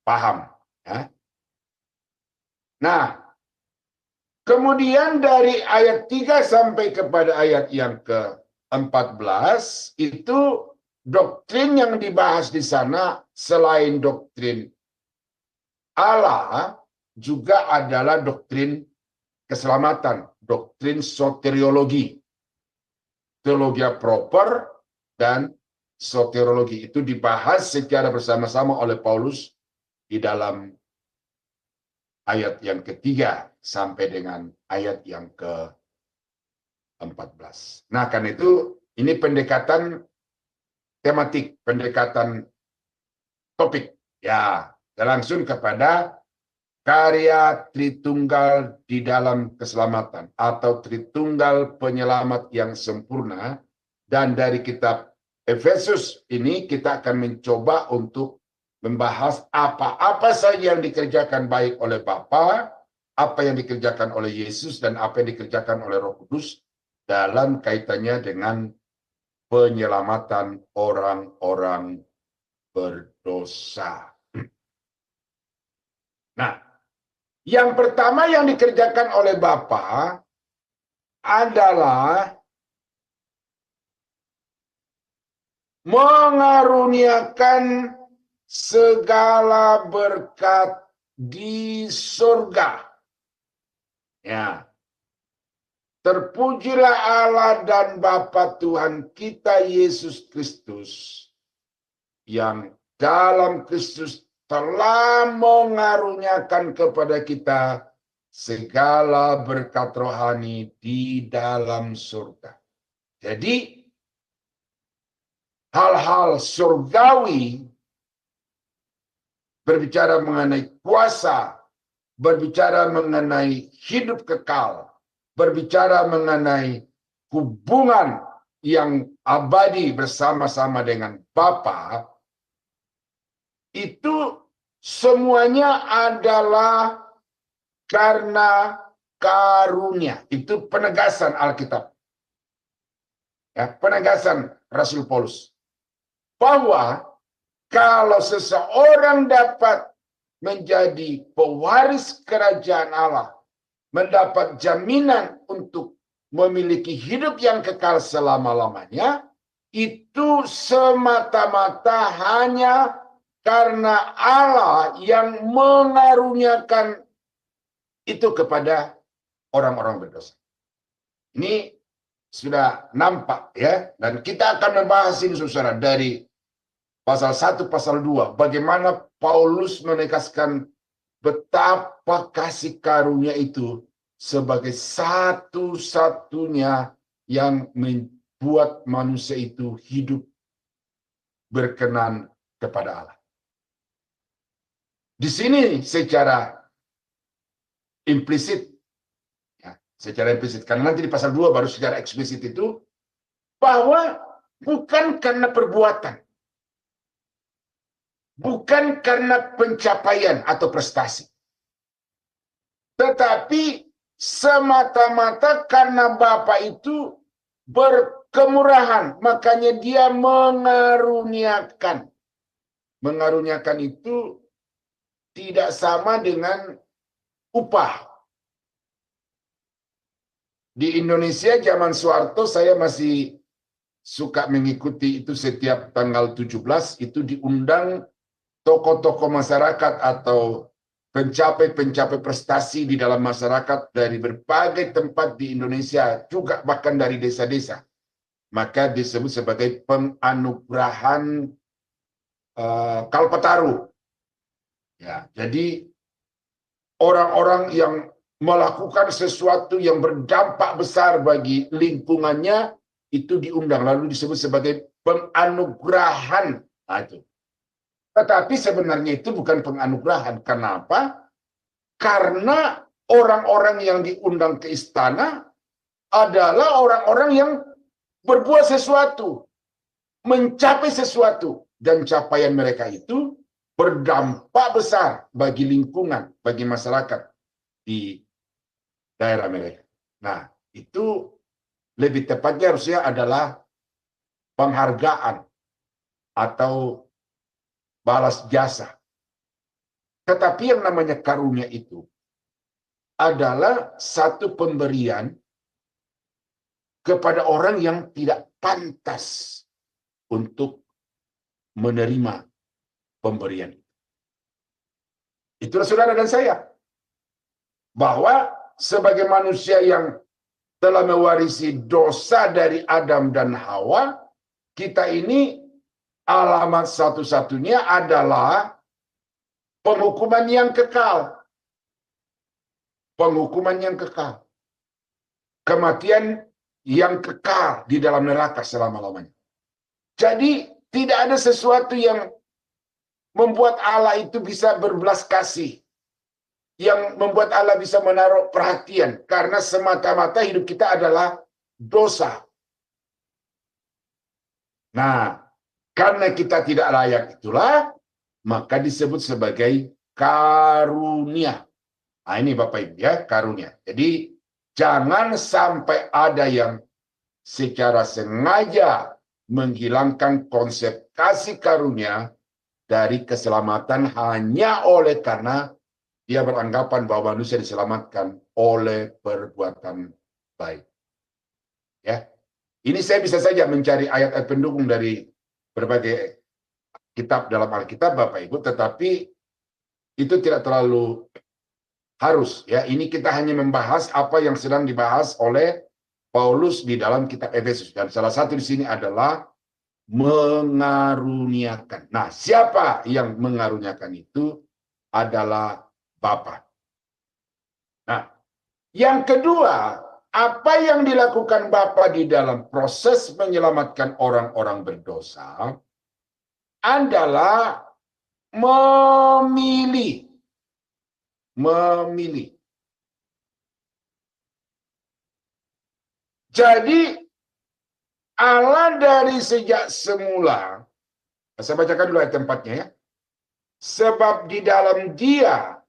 paham. Ya. Nah, kemudian dari ayat 3 sampai kepada ayat yang ke-14 itu doktrin yang dibahas di sana selain doktrin Allah juga adalah doktrin keselamatan, doktrin soteriologi. Teologi proper dan soteriologi itu dibahas secara bersama-sama oleh Paulus di dalam ayat yang ketiga sampai dengan ayat yang ke-14. Nah, karena itu ini pendekatan tematik, pendekatan topik. Ya, langsung kepada karya Tritunggal di dalam keselamatan atau Tritunggal penyelamat yang sempurna. Dan dari kitab Efesus ini kita akan mencoba untuk membahas apa-apa saja yang dikerjakan baik oleh Bapa, apa yang dikerjakan oleh Yesus, dan apa yang dikerjakan oleh Roh Kudus dalam kaitannya dengan penyelamatan orang-orang berdosa. Nah, yang pertama yang dikerjakan oleh Bapa adalah mengaruniakan segala berkat di surga. Ya. Terpujilah Allah dan Bapa Tuhan kita Yesus Kristus yang dalam Kristus telah mengaruniakan kepada kita segala berkat rohani di dalam surga. Jadi hal-hal surgawi berbicara mengenai kuasa, berbicara mengenai hidup kekal, berbicara mengenai hubungan yang abadi bersama-sama dengan Bapa, itu semuanya adalah karena karunia. Itu penegasan Alkitab. Ya, penegasan Rasul Paulus. Bahwa kalau seseorang dapat menjadi pewaris kerajaan Allah, mendapat jaminan untuk memiliki hidup yang kekal selama-lamanya, itu semata-mata hanya karena Allah yang mengaruniakan itu kepada orang-orang berdosa. Ini sudah nampak ya, dan kita akan membahas ini saudara dari pasal 1, pasal 2, bagaimana Paulus menegaskan betapa kasih karunia itu sebagai satu-satunya yang membuat manusia itu hidup berkenan kepada Allah. Di sini secara implisit, ya, secara implisit, karena nanti di pasal 2 baru secara eksplisit itu, bahwa bukan karena perbuatan, bukan karena pencapaian atau prestasi, tetapi semata-mata karena Bapa itu berkemurahan, makanya dia mengaruniakan. Mengaruniakan itu tidak sama dengan upah. Di Indonesia zaman Soeharto saya masih suka mengikuti itu setiap tanggal 17 itu diundang tokoh-tokoh masyarakat atau pencapai-pencapai prestasi di dalam masyarakat dari berbagai tempat di Indonesia, juga bahkan dari desa-desa. Maka disebut sebagai penganugerahan Kalpataru. Ya, jadi orang-orang yang melakukan sesuatu yang berdampak besar bagi lingkungannya itu diundang, lalu disebut sebagai penganugerahan. Nah, itu. Tetapi sebenarnya itu bukan penganugerahan. Kenapa? Karena orang-orang yang diundang ke istana adalah orang-orang yang berbuat sesuatu, mencapai sesuatu, dan capaian mereka itu berdampak besar bagi lingkungan, bagi masyarakat di daerah mereka. Nah, itu lebih tepatnya harusnya adalah penghargaan atau balas jasa. Tetapi yang namanya karunia itu adalah satu pemberian kepada orang yang tidak pantas untuk menerima pemberian. Itulah saudara dan saya. Bahwa sebagai manusia yang telah mewarisi dosa dari Adam dan Hawa, kita ini alamat satu-satunya adalah penghukuman yang kekal. Penghukuman yang kekal. Kematian yang kekal di dalam neraka selama-lamanya. Jadi tidak ada sesuatu yang membuat Allah itu bisa berbelas kasih, yang membuat Allah bisa menaruh perhatian, karena semata-mata hidup kita adalah dosa. Nah, karena kita tidak layak itulah, maka disebut sebagai karunia. Nah, ini Bapak Ibu ya, karunia. Jadi jangan sampai ada yang secara sengaja menghilangkan konsep kasih karunia dari keselamatan hanya oleh karena dia beranggapan bahwa manusia diselamatkan oleh perbuatan baik. Ya, ini saya bisa saja mencari ayat-ayat pendukung dari berbagai kitab dalam Alkitab, Bapak Ibu, tetapi itu tidak terlalu harus. Ya, ini kita hanya membahas apa yang sedang dibahas oleh Paulus di dalam kitab Efesus. Dan salah satu di sini adalah mengaruniakan. Nah, siapa yang mengaruniakan itu adalah Bapa. Nah, yang kedua, apa yang dilakukan Bapa di dalam proses menyelamatkan orang-orang berdosa adalah memilih. Memilih. Jadi Allah dari sejak semula, saya bacakan dulu ayat 4-nya ya. Sebab di dalam Dia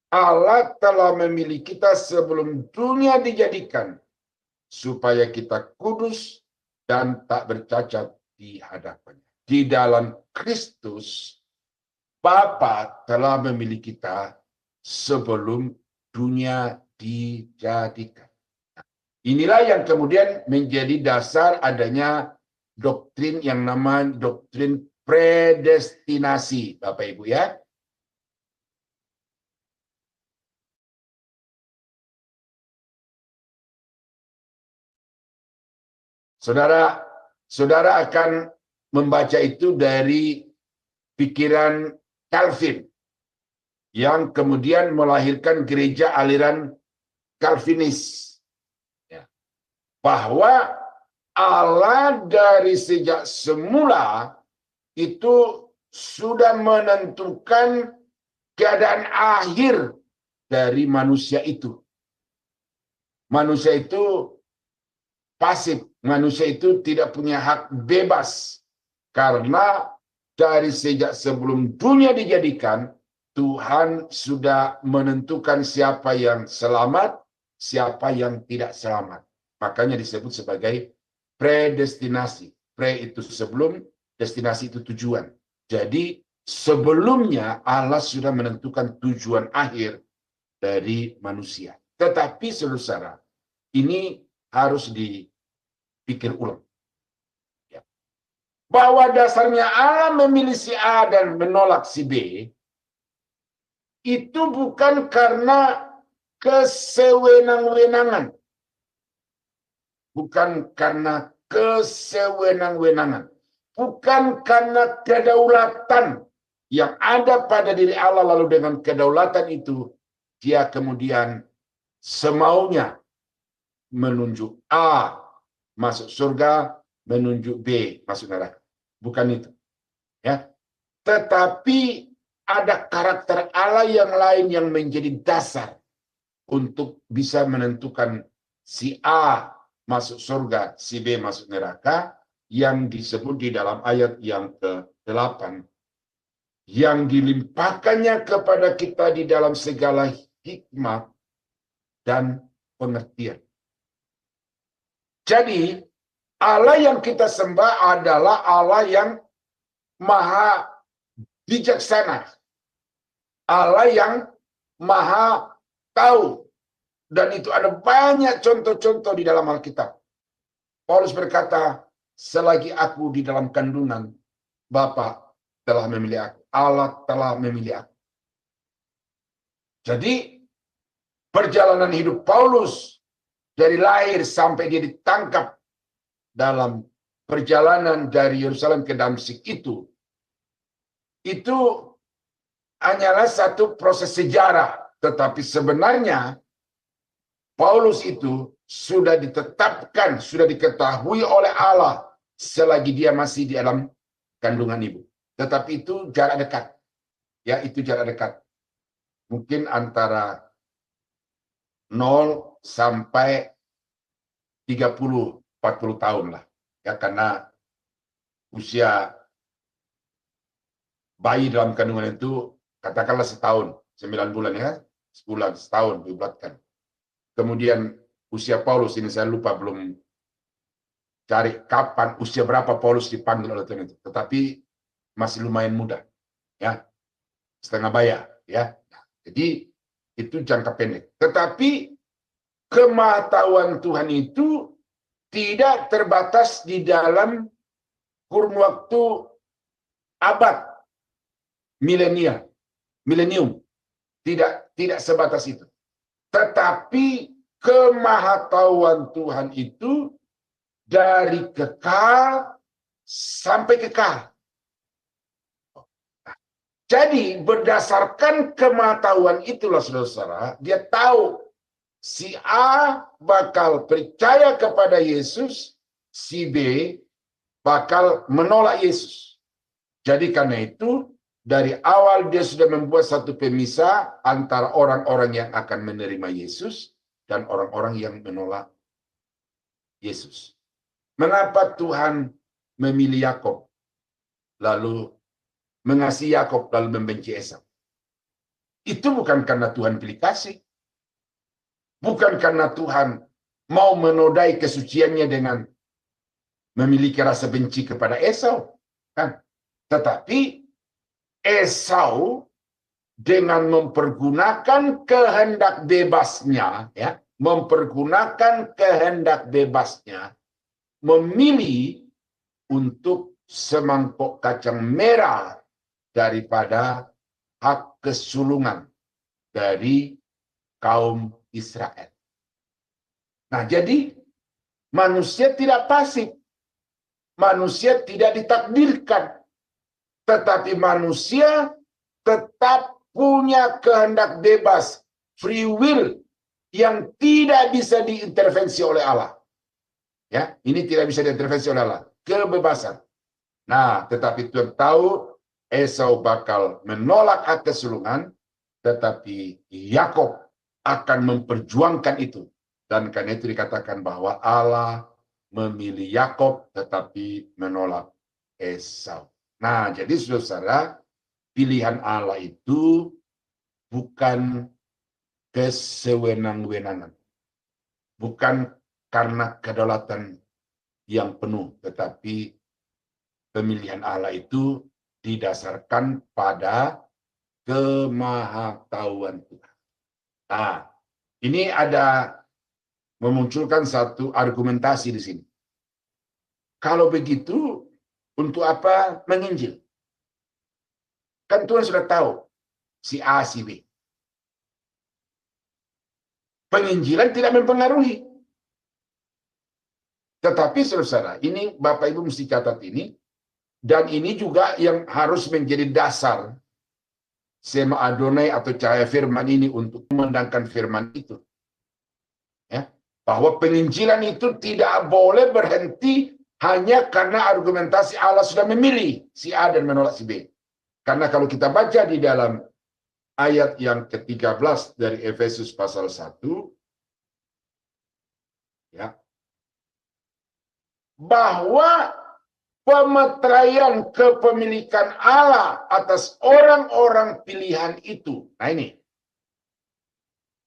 Allah telah memilih kita sebelum dunia dijadikan, supaya kita kudus dan tak bercacat di hadapannya. Di dalam Kristus, Bapa telah memilih kita sebelum dunia dijadikan. Inilah yang kemudian menjadi dasar adanya doktrin yang namanya doktrin predestinasi, Bapak Ibu ya. Saudara akan membaca itu dari pikiran Calvin yang kemudian melahirkan gereja aliran Calvinis. Ya. Bahwa Allah dari sejak semula itu sudah menentukan keadaan akhir dari manusia itu. Manusia itu pasif, manusia itu tidak punya hak bebas karena dari sejak sebelum dunia dijadikan Tuhan sudah menentukan siapa yang selamat, siapa yang tidak selamat. Makanya disebut sebagai predestinasi. Pre itu sebelum, destinasi itu tujuan. Jadi sebelumnya Allah sudah menentukan tujuan akhir dari manusia. Tetapi saudara, ini harus dipikir ulang. Ya. Bahwa dasarnya Allah memilih si A dan menolak si B, itu bukan karena kesewenang-wenangan. Bukan karena kesewenang-wenangan. Bukan karena kedaulatan yang ada pada diri Allah, lalu dengan kedaulatan itu, dia kemudian semaunya menunjuk A masuk surga, menunjuk B masuk neraka. Bukan itu. Ya. Tetapi ada karakter Allah yang lain yang menjadi dasar untuk bisa menentukan si A masuk surga, si B masuk neraka, yang disebut di dalam ayat yang ke-8. Yang dilimpahkannya kepada kita di dalam segala hikmah dan pengertian. Jadi, Allah yang kita sembah adalah Allah yang maha bijaksana. Allah yang maha tahu. Dan itu ada banyak contoh-contoh di dalam Alkitab. Paulus berkata, selagi aku di dalam kandungan, Bapa telah memilih aku. Allah telah memilih aku. Jadi, perjalanan hidup Paulus dari lahir sampai dia ditangkap dalam perjalanan dari Yerusalem ke Damsyik itu hanyalah satu proses sejarah. Tetapi sebenarnya Paulus itu sudah ditetapkan, sudah diketahui oleh Allah selagi dia masih di dalam kandungan ibu. Tetapi itu jarak dekat. Ya, itu jarak dekat. Mungkin antara 0 sampai 30-40 tahun lah. Ya, karena usia bayi dalam kandungan itu katakanlah setahun, 9 bulan ya, sebulan, setahun dibulatkan. Kemudian usia Paulus ini saya lupa, belum cari kapan, usia berapa Paulus dipanggil oleh Tuhan itu. Tetapi masih lumayan muda, ya, setengah bayar, ya. Jadi itu jangka pendek. Tetapi kemahatauan Tuhan itu tidak terbatas di dalam kurun waktu abad milenium. Tidak sebatas itu. Tetapi kemahatauan Tuhan itu dari kekal sampai kekal. Jadi berdasarkan kemahatauan itulah saudara-saudara, dia tahu si A bakal percaya kepada Yesus, si B bakal menolak Yesus. Jadi karena itu dari awal dia sudah membuat satu pemisah antara orang-orang yang akan menerima Yesus dan orang-orang yang menolak Yesus. Mengapa Tuhan memilih Yakob lalu mengasihi Yakob lalu membenci Esau? Itu bukan karena Tuhan pilih kasih. Bukan karena Tuhan mau menodai kesuciannya dengan memiliki rasa benci kepada Esau. Kan? Tetapi Esau dengan mempergunakan kehendak bebasnya, ya, mempergunakan kehendak bebasnya, memilih untuk semangkok kacang merah daripada hak kesulungan dari kaum Israel. Nah, jadi manusia tidak pasif. Manusia tidak ditakdirkan. Tetapi manusia tetap punya kehendak bebas, free will, yang tidak bisa diintervensi oleh Allah. Ya, ini tidak bisa diintervensi oleh Allah. Kebebasan. Nah, tetapi Tuhan tahu Esau bakal menolak hak kesulungan, tetapi Yakob akan memperjuangkan itu. Dan karena itu dikatakan bahwa Allah memilih Yakob tetapi menolak Esau. Nah, jadi saudara, pilihan Allah itu bukan kesewenang-wenangan. Bukan karena kedaulatan yang penuh, tetapi pemilihan Allah itu didasarkan pada kemahatauan Tuhan. Nah, ini ada memunculkan satu argumentasi di sini. Kalau begitu, untuk apa menginjil? Kan Tuhan sudah tahu si A, si B. Penginjilan tidak mempengaruhi. Tetapi saudara, ini Bapak Ibu mesti catat ini, dan ini juga yang harus menjadi dasar Sema Adonai atau cahaya firman ini untuk memandangkan firman itu. Ya, bahwa penginjilan itu tidak boleh berhenti hanya karena argumentasi Allah sudah memilih si A dan menolak si B. Karena kalau kita baca di dalam ayat yang ke-13 dari Efesus pasal 1, ya, bahwa pemeteraian kepemilikan Allah atas orang-orang pilihan itu. Nah ini.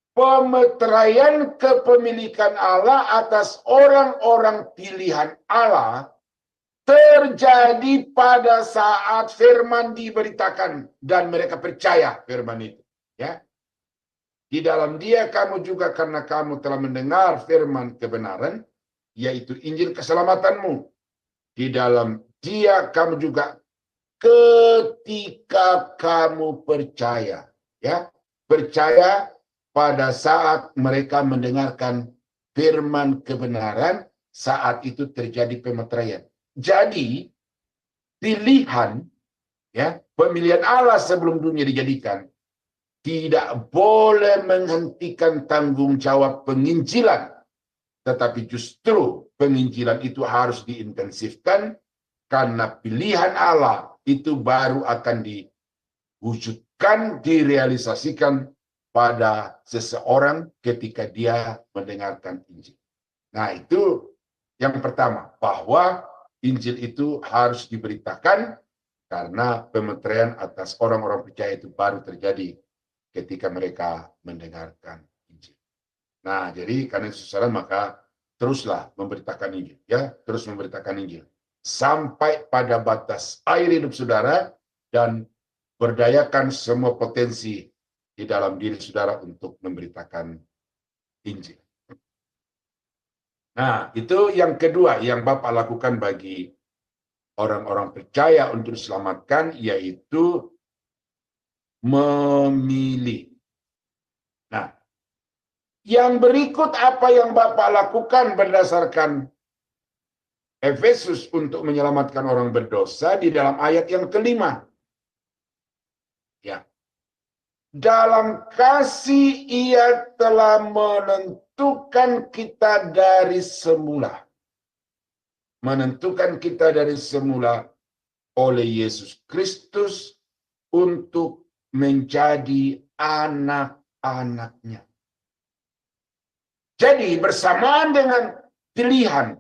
Pemeteraian kepemilikan Allah atas orang-orang pilihan Allah terjadi pada saat firman diberitakan dan mereka percaya firman itu. Ya, di dalam Dia kamu juga karena kamu telah mendengar firman kebenaran, yaitu Injil keselamatanmu. Di dalam Dia kamu juga ketika kamu percaya, ya, percaya pada saat mereka mendengarkan firman kebenaran, saat itu terjadi pemeteraian. Jadi pilihan, ya, pemilihan Allah sebelum dunia dijadikan tidak boleh menghentikan tanggung jawab penginjilan, tetapi justru penginjilan itu harus diintensifkan karena pilihan Allah itu baru akan diwujudkan, direalisasikan pada seseorang ketika dia mendengarkan Injil. Nah, itu yang pertama, bahwa Injil itu harus diberitakan karena pemeteraian atas orang-orang percaya itu baru terjadi ketika mereka mendengarkan Injil. Nah, jadi karena itu saudara, maka teruslah memberitakan Injil, ya, terus memberitakan Injil sampai pada batas air hidup saudara dan berdayakan semua potensi di dalam diri saudara untuk memberitakan Injil. Nah, itu yang kedua yang Bapak lakukan bagi orang-orang percaya untuk diselamatkan, yaitu memilih. Nah, yang berikut apa yang Bapak lakukan berdasarkan Efesus untuk menyelamatkan orang berdosa di dalam ayat yang kelima. Ya. Dalam kasih ia telah menentukan kita dari semula. Menentukan kita dari semula oleh Yesus Kristus untuk menjadi anak-anaknya. Jadi bersamaan dengan pilihan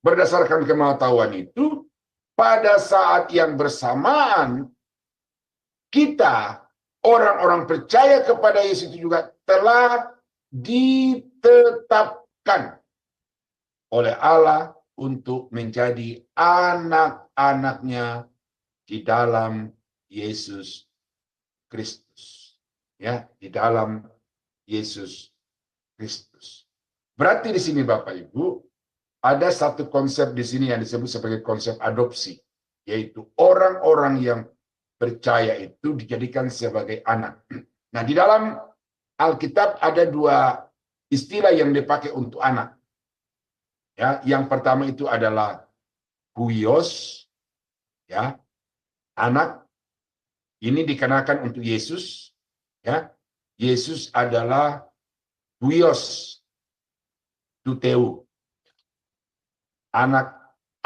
berdasarkan kemauan itu, pada saat yang bersamaan, kita, orang-orang percaya kepada Yesus itu juga telah ditetapkan oleh Allah untuk menjadi anak-anaknya di dalam Yesus Kristus. Ya, di dalam Yesus Kristus. Berarti di sini Bapak Ibu, ada satu konsep di sini yang disebut sebagai konsep adopsi, yaitu orang-orang yang percaya itu dijadikan sebagai anak. Nah, di dalam Alkitab ada dua istilah yang dipakai untuk anak. Ya, yang pertama itu adalah huios, ya, anak. Ini dikenakan untuk Yesus, ya. Yesus adalah huios tuteu, anak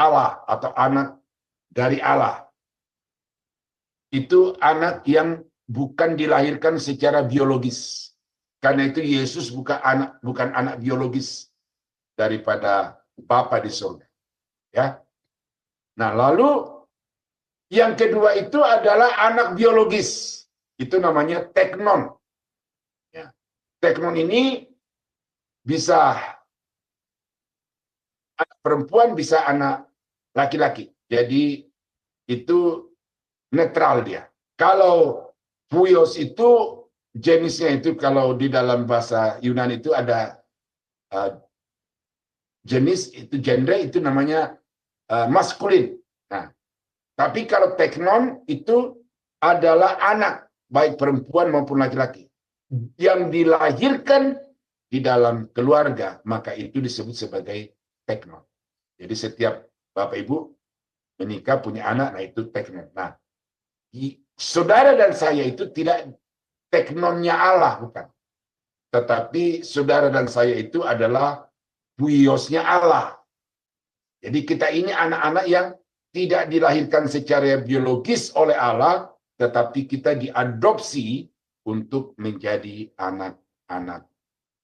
Allah atau anak dari Allah. Itu anak yang bukan dilahirkan secara biologis. Karena itu Yesus bukan anak biologis daripada Bapa di surga. Ya. Nah, lalu yang kedua itu adalah anak biologis. Itu namanya teknon. Ya. Teknon ini bisa anak perempuan, bisa anak laki-laki. Jadi itu netral dia. Kalau huios itu jenisnya itu, kalau di dalam bahasa Yunani itu ada jenis itu, genre itu namanya maskulin. Nah, tapi kalau teknon itu adalah anak, baik perempuan maupun laki-laki, yang dilahirkan di dalam keluarga, maka itu disebut sebagai teknon. Jadi setiap Bapak Ibu menikah punya anak, nah itu teknon. Nah, saudara dan saya itu tidak teknonnya Allah, bukan. Tetapi saudara dan saya itu adalah huiosnya Allah. Jadi kita ini anak-anak yang tidak dilahirkan secara biologis oleh Allah, tetapi kita diadopsi untuk menjadi anak-anak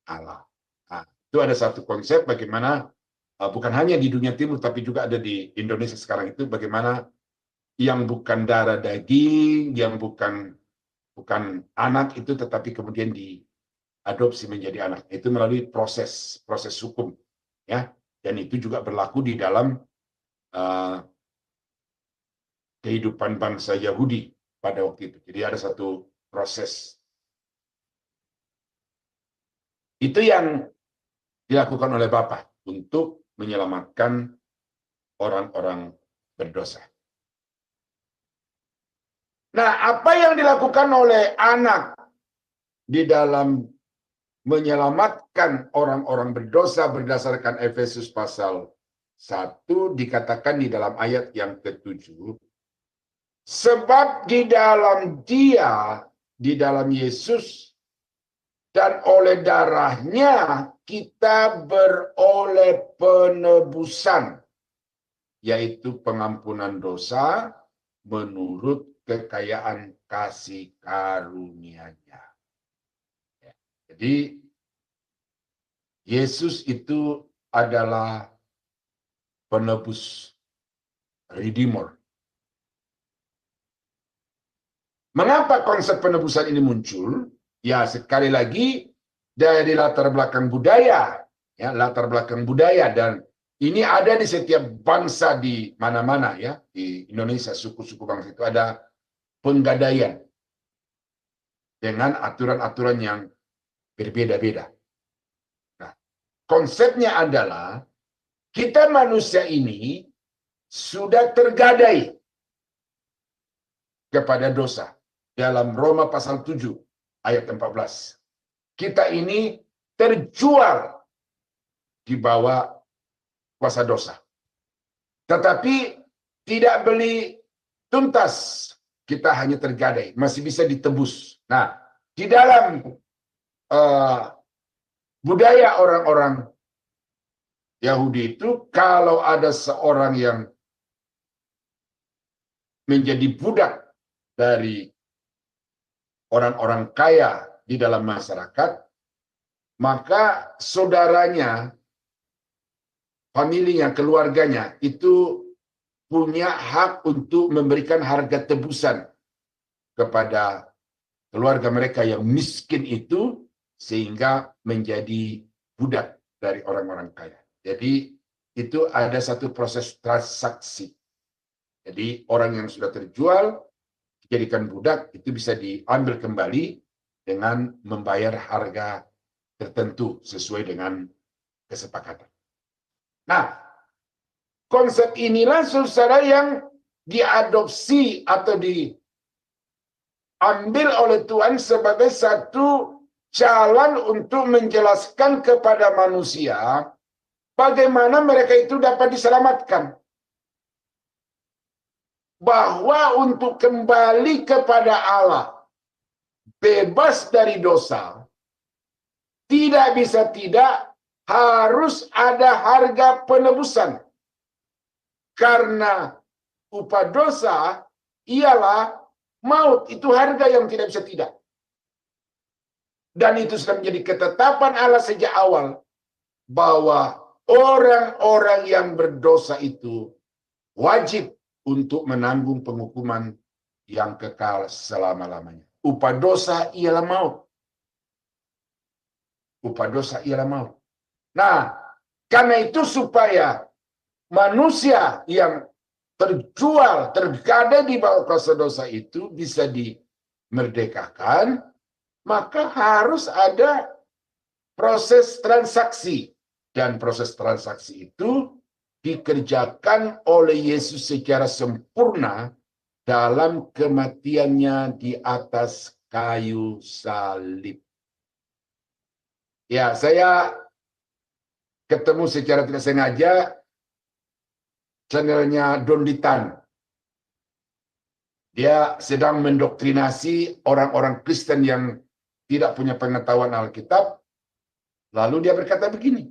Allah. Nah, itu ada satu konsep bagaimana, bukan hanya di dunia timur, tapi juga ada di Indonesia sekarang itu, bagaimana yang bukan darah daging, yang bukan anak itu, tetapi kemudian diadopsi menjadi anak. Itu melalui proses hukum, ya. Dan itu juga berlaku di dalam kehidupan bangsa Yahudi pada waktu itu. Jadi ada satu proses. Itu yang dilakukan oleh Bapa untuk menyelamatkan orang-orang berdosa. Nah, apa yang dilakukan oleh anak di dalam menyelamatkan orang-orang berdosa berdasarkan Efesus pasal 1 dikatakan di dalam ayat yang ke-7. Sebab di dalam Dia, di dalam Yesus, dan oleh darahnya kita beroleh penebusan, yaitu pengampunan dosa menurut kekayaan kasih karunia-Nya. Jadi Yesus itu adalah penebus, redeemer. Mengapa konsep penebusan ini muncul? Ya, sekali lagi dari latar belakang budaya ya, latar belakang budaya, dan ini ada di setiap bangsa di mana-mana ya, di Indonesia suku-suku bangsa itu ada penggadaian dengan aturan-aturan yang berbeda-beda. Nah, konsepnya adalah kita manusia ini sudah tergadai kepada dosa. Dalam Roma pasal 7 ayat 14. Kita ini terjual di bawah kuasa dosa. Tetapi tidak beli tuntas. Kita hanya tergadai. Masih bisa ditebus. Nah, di dalam budaya orang-orang Yahudi itu, kalau ada seorang yang menjadi budak dari orang-orang kaya di dalam masyarakat, maka saudaranya, familinya, keluarganya itu punya hak untuk memberikan harga tebusan kepada keluarga mereka yang miskin itu, sehingga menjadi budak dari orang-orang kaya. Jadi itu ada satu proses transaksi. Jadi orang yang sudah terjual, dijadikan budak, itu bisa diambil kembali dengan membayar harga tertentu sesuai dengan kesepakatan. Nah, konsep inilah saudara yang diadopsi atau diambil oleh Tuhan sebagai satu jalan untuk menjelaskan kepada manusia bagaimana mereka itu dapat diselamatkan. Bahwa untuk kembali kepada Allah, bebas dari dosa, tidak bisa tidak harus ada harga penebusan. Karena upah dosa ialah maut, itu harga yang tidak bisa tidak. Dan itu sudah menjadi ketetapan Allah sejak awal, bahwa orang-orang yang berdosa itu wajib untuk menanggung penghukuman yang kekal selama-lamanya. Upah dosa ialah maut. Upah dosa ialah maut. Nah, karena itu supaya manusia yang terjual, tergadai di bawah kuasa dosa itu bisa dimerdekakan, maka harus ada proses transaksi. Dan proses transaksi itu dikerjakan oleh Yesus secara sempurna dalam kematiannya di atas kayu salib. Ya, saya ketemu secara tidak sengaja channelnya Donditan. Dia sedang mendoktrinasi orang-orang Kristen yang tidak punya pengetahuan Alkitab. Lalu dia berkata begini,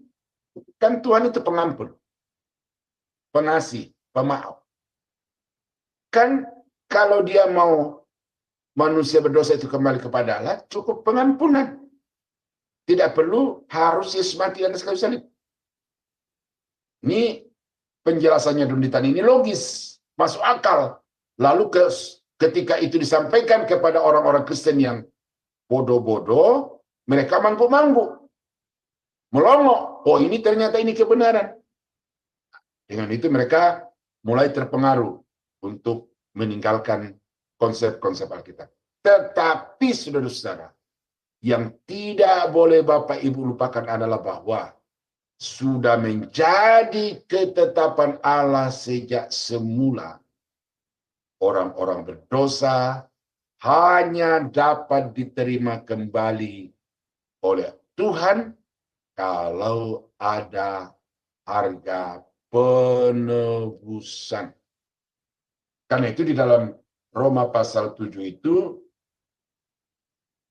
kan Tuhan itu pengampun, pengasih, pemaaf. Kan kalau dia mau manusia berdosa itu kembali kepada Allah, cukup pengampunan. Tidak perlu harus Yesus mati di atas kayu salib. Ini penjelasannya Donditan ini logis, masuk akal. Lalu ketika itu disampaikan kepada orang-orang Kristen yang bodoh-bodoh, mereka mangkuk-mangkuk, melongo. Oh, ini ternyata ini kebenaran. Dengan itu mereka mulai terpengaruh untuk meninggalkan konsep-konsep Alkitab. Tetapi saudara-saudara, yang tidak boleh Bapak Ibu lupakan adalah bahwa sudah menjadi ketetapan Allah sejak semula. Orang-orang berdosa hanya dapat diterima kembali oleh Tuhan kalau ada harga penebusan. Karena itu di dalam Roma pasal 7 itu,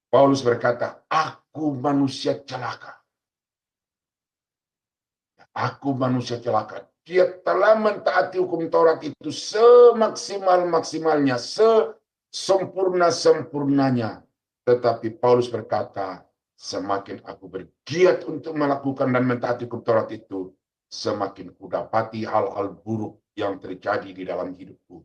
Paulus berkata, aku manusia celaka. Aku manusia celaka. Dia telah mentaati hukum Taurat itu semaksimal-maksimalnya, sesempurna-sempurnanya. Tetapi Paulus berkata, semakin aku bergiat untuk melakukan dan mentaati hukum Taurat itu, semakin kudapati hal-hal buruk yang terjadi di dalam hidupku.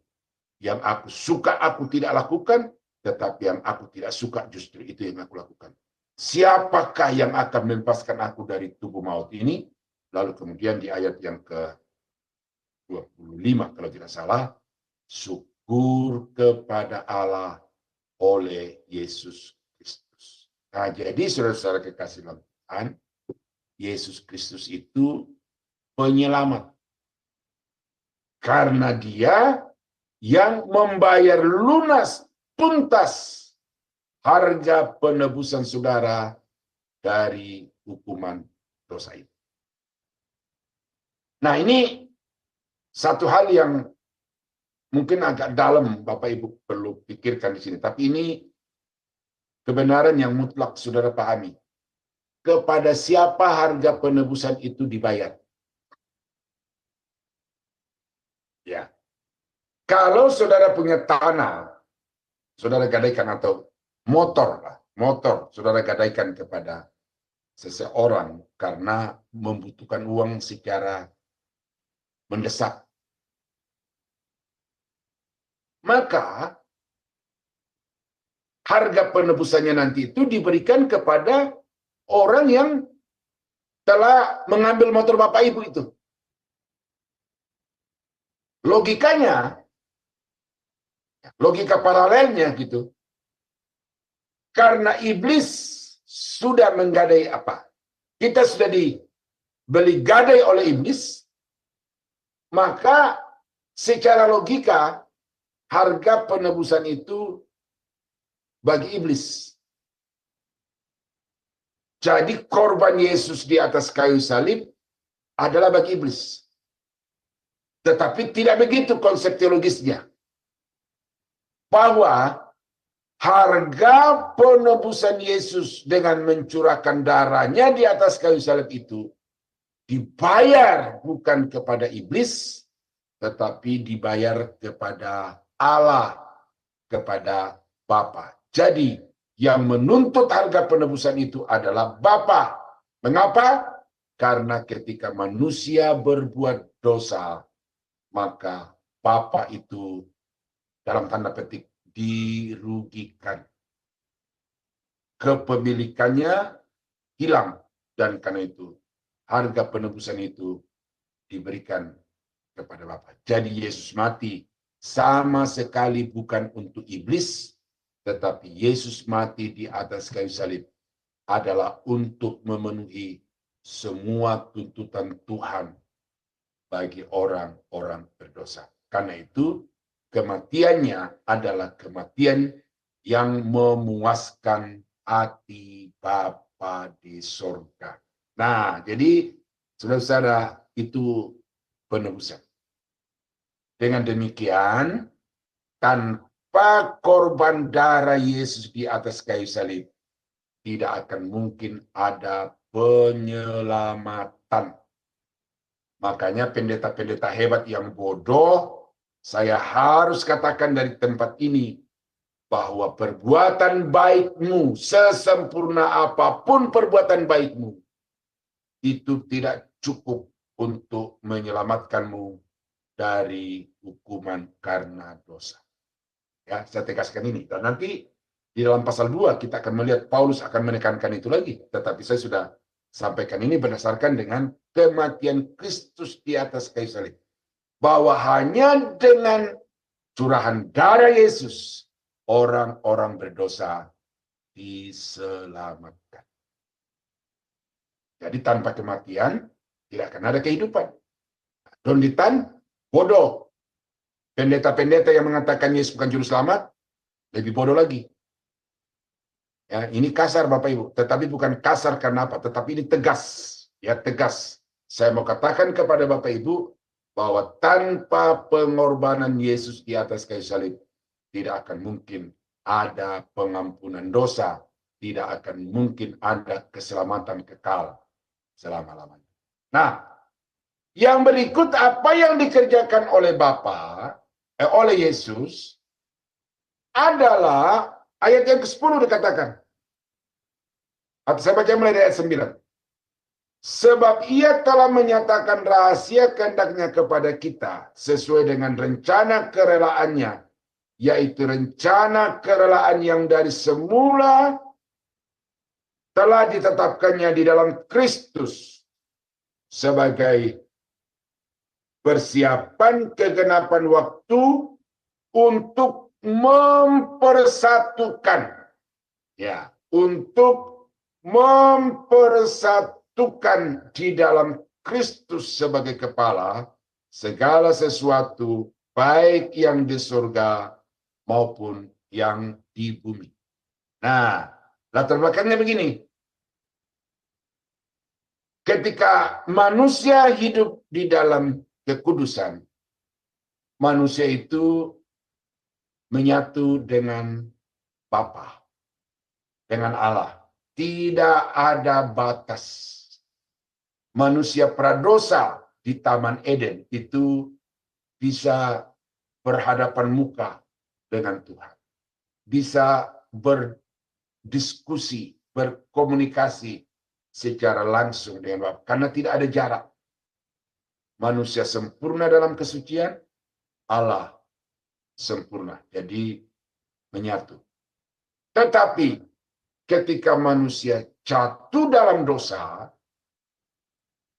Yang aku suka aku tidak lakukan, tetapi yang aku tidak suka justru itu yang aku lakukan. siapakah yang akan melepaskan aku dari tubuh maut ini? Lalu kemudian di ayat yang ke-25 kalau tidak salah, syukur kepada Allah oleh Yesus Kristus. Nah, jadi saudara-saudara kekasih dalam Tuhan, Yesus Kristus itu penyelamat. Karena Dia yang membayar lunas, tuntas harga penebusan saudara dari hukuman dosa itu. Nah, ini satu hal yang mungkin agak dalam Bapak Ibu perlu pikirkan di sini. Tapi ini kebenaran yang mutlak saudara pahami. Kepada siapa harga penebusan itu dibayar? Ya. Kalau saudara punya tanah, saudara gadaikan, atau motor, saudara gadaikan kepada seseorang karena membutuhkan uang secara mendesak. Maka harga penebusannya nanti itu diberikan kepada orang yang telah mengambil motor Bapak Ibu itu. Logikanya, logika paralelnya gitu. Karena iblis sudah menggadai apa? Kita sudah dibeli gadai oleh iblis, maka secara logika harga penebusan itu bagi iblis. Jadi korban Yesus di atas kayu salib adalah bagi iblis. Tetapi tidak begitu konsep teologisnya. Bahwa harga penebusan Yesus dengan mencurahkan darahnya di atas kayu salib itu dibayar bukan kepada iblis, tetapi dibayar kepada Allah, kepada Bapa. Jadi yang menuntut harga penebusan itu adalah Bapa. Mengapa? Karena ketika manusia berbuat dosa, maka Bapa itu dalam tanda petik dirugikan. Kepemilikannya hilang, dan karena itu harga penebusan itu diberikan kepada Bapa. Jadi Yesus mati sama sekali bukan untuk iblis, tetapi Yesus mati di atas kayu salib adalah untuk memenuhi semua tuntutan Tuhan bagi orang-orang berdosa. Karena itu kematiannya adalah kematian yang memuaskan hati Bapa di surga. Nah, jadi saudara-saudara, itu penebusan. Dengan demikian, tanpa korban darah Yesus di atas kayu salib, tidak akan mungkin ada penyelamatan. Makanya pendeta-pendeta hebat yang bodoh, saya harus katakan dari tempat ini, bahwa perbuatan baikmu, sesempurna apapun perbuatan baikmu, itu tidak cukup untuk menyelamatkanmu dari hukuman karena dosa. Ya, saya tegaskan ini. Dan nanti di dalam pasal 2 kita akan melihat Paulus akan menekankan itu lagi. Tetapi saya sudah sampaikan ini berdasarkan dengan kematian Kristus di atas kayu salib. Bahwa hanya dengan curahan darah Yesus, orang-orang berdosa diselamatkan. Jadi tanpa kematian, tidak akan ada kehidupan. Donditan, bodoh. Pendeta-pendeta yang mengatakan Yesus bukan juru selamat, lebih bodoh lagi. Ya, ini kasar Bapak Ibu, tetapi bukan kasar karena apa, tetapi ini tegas. Ya, tegas. Saya mau katakan kepada Bapak Ibu bahwa tanpa pengorbanan Yesus di atas kayu salib, tidak akan mungkin ada pengampunan dosa, tidak akan mungkin ada keselamatan kekal selama-lamanya. Nah, yang berikut apa yang dikerjakan oleh oleh Yesus adalah ayat yang ke-10 dikatakan. Atau saya baca mulai dari ayat 9. Sebab ia telah menyatakan rahasia kehendaknya kepada kita sesuai dengan rencana kerelaannya, yaitu rencana kerelaan yang dari semula telah ditetapkannya di dalam Kristus sebagai persiapan kegenapan waktu untuk mempersatukan, ya, untuk mempersatukan di dalam Kristus sebagai kepala segala sesuatu, baik yang di surga maupun yang di bumi. Nah, latar belakangnya begini. Ketika manusia hidup di dalam kekudusan, manusia itu menyatu dengan Bapa, dengan Allah. Tidak ada batas. Manusia pradosa di Taman Eden itu bisa berhadapan muka dengan Tuhan. Bisa berdiskusi, berkomunikasi secara langsung dengan Bapa. Karena tidak ada jarak. Manusia sempurna dalam kesucian, Allah sempurna. Jadi menyatu. Tetapi ketika manusia jatuh dalam dosa,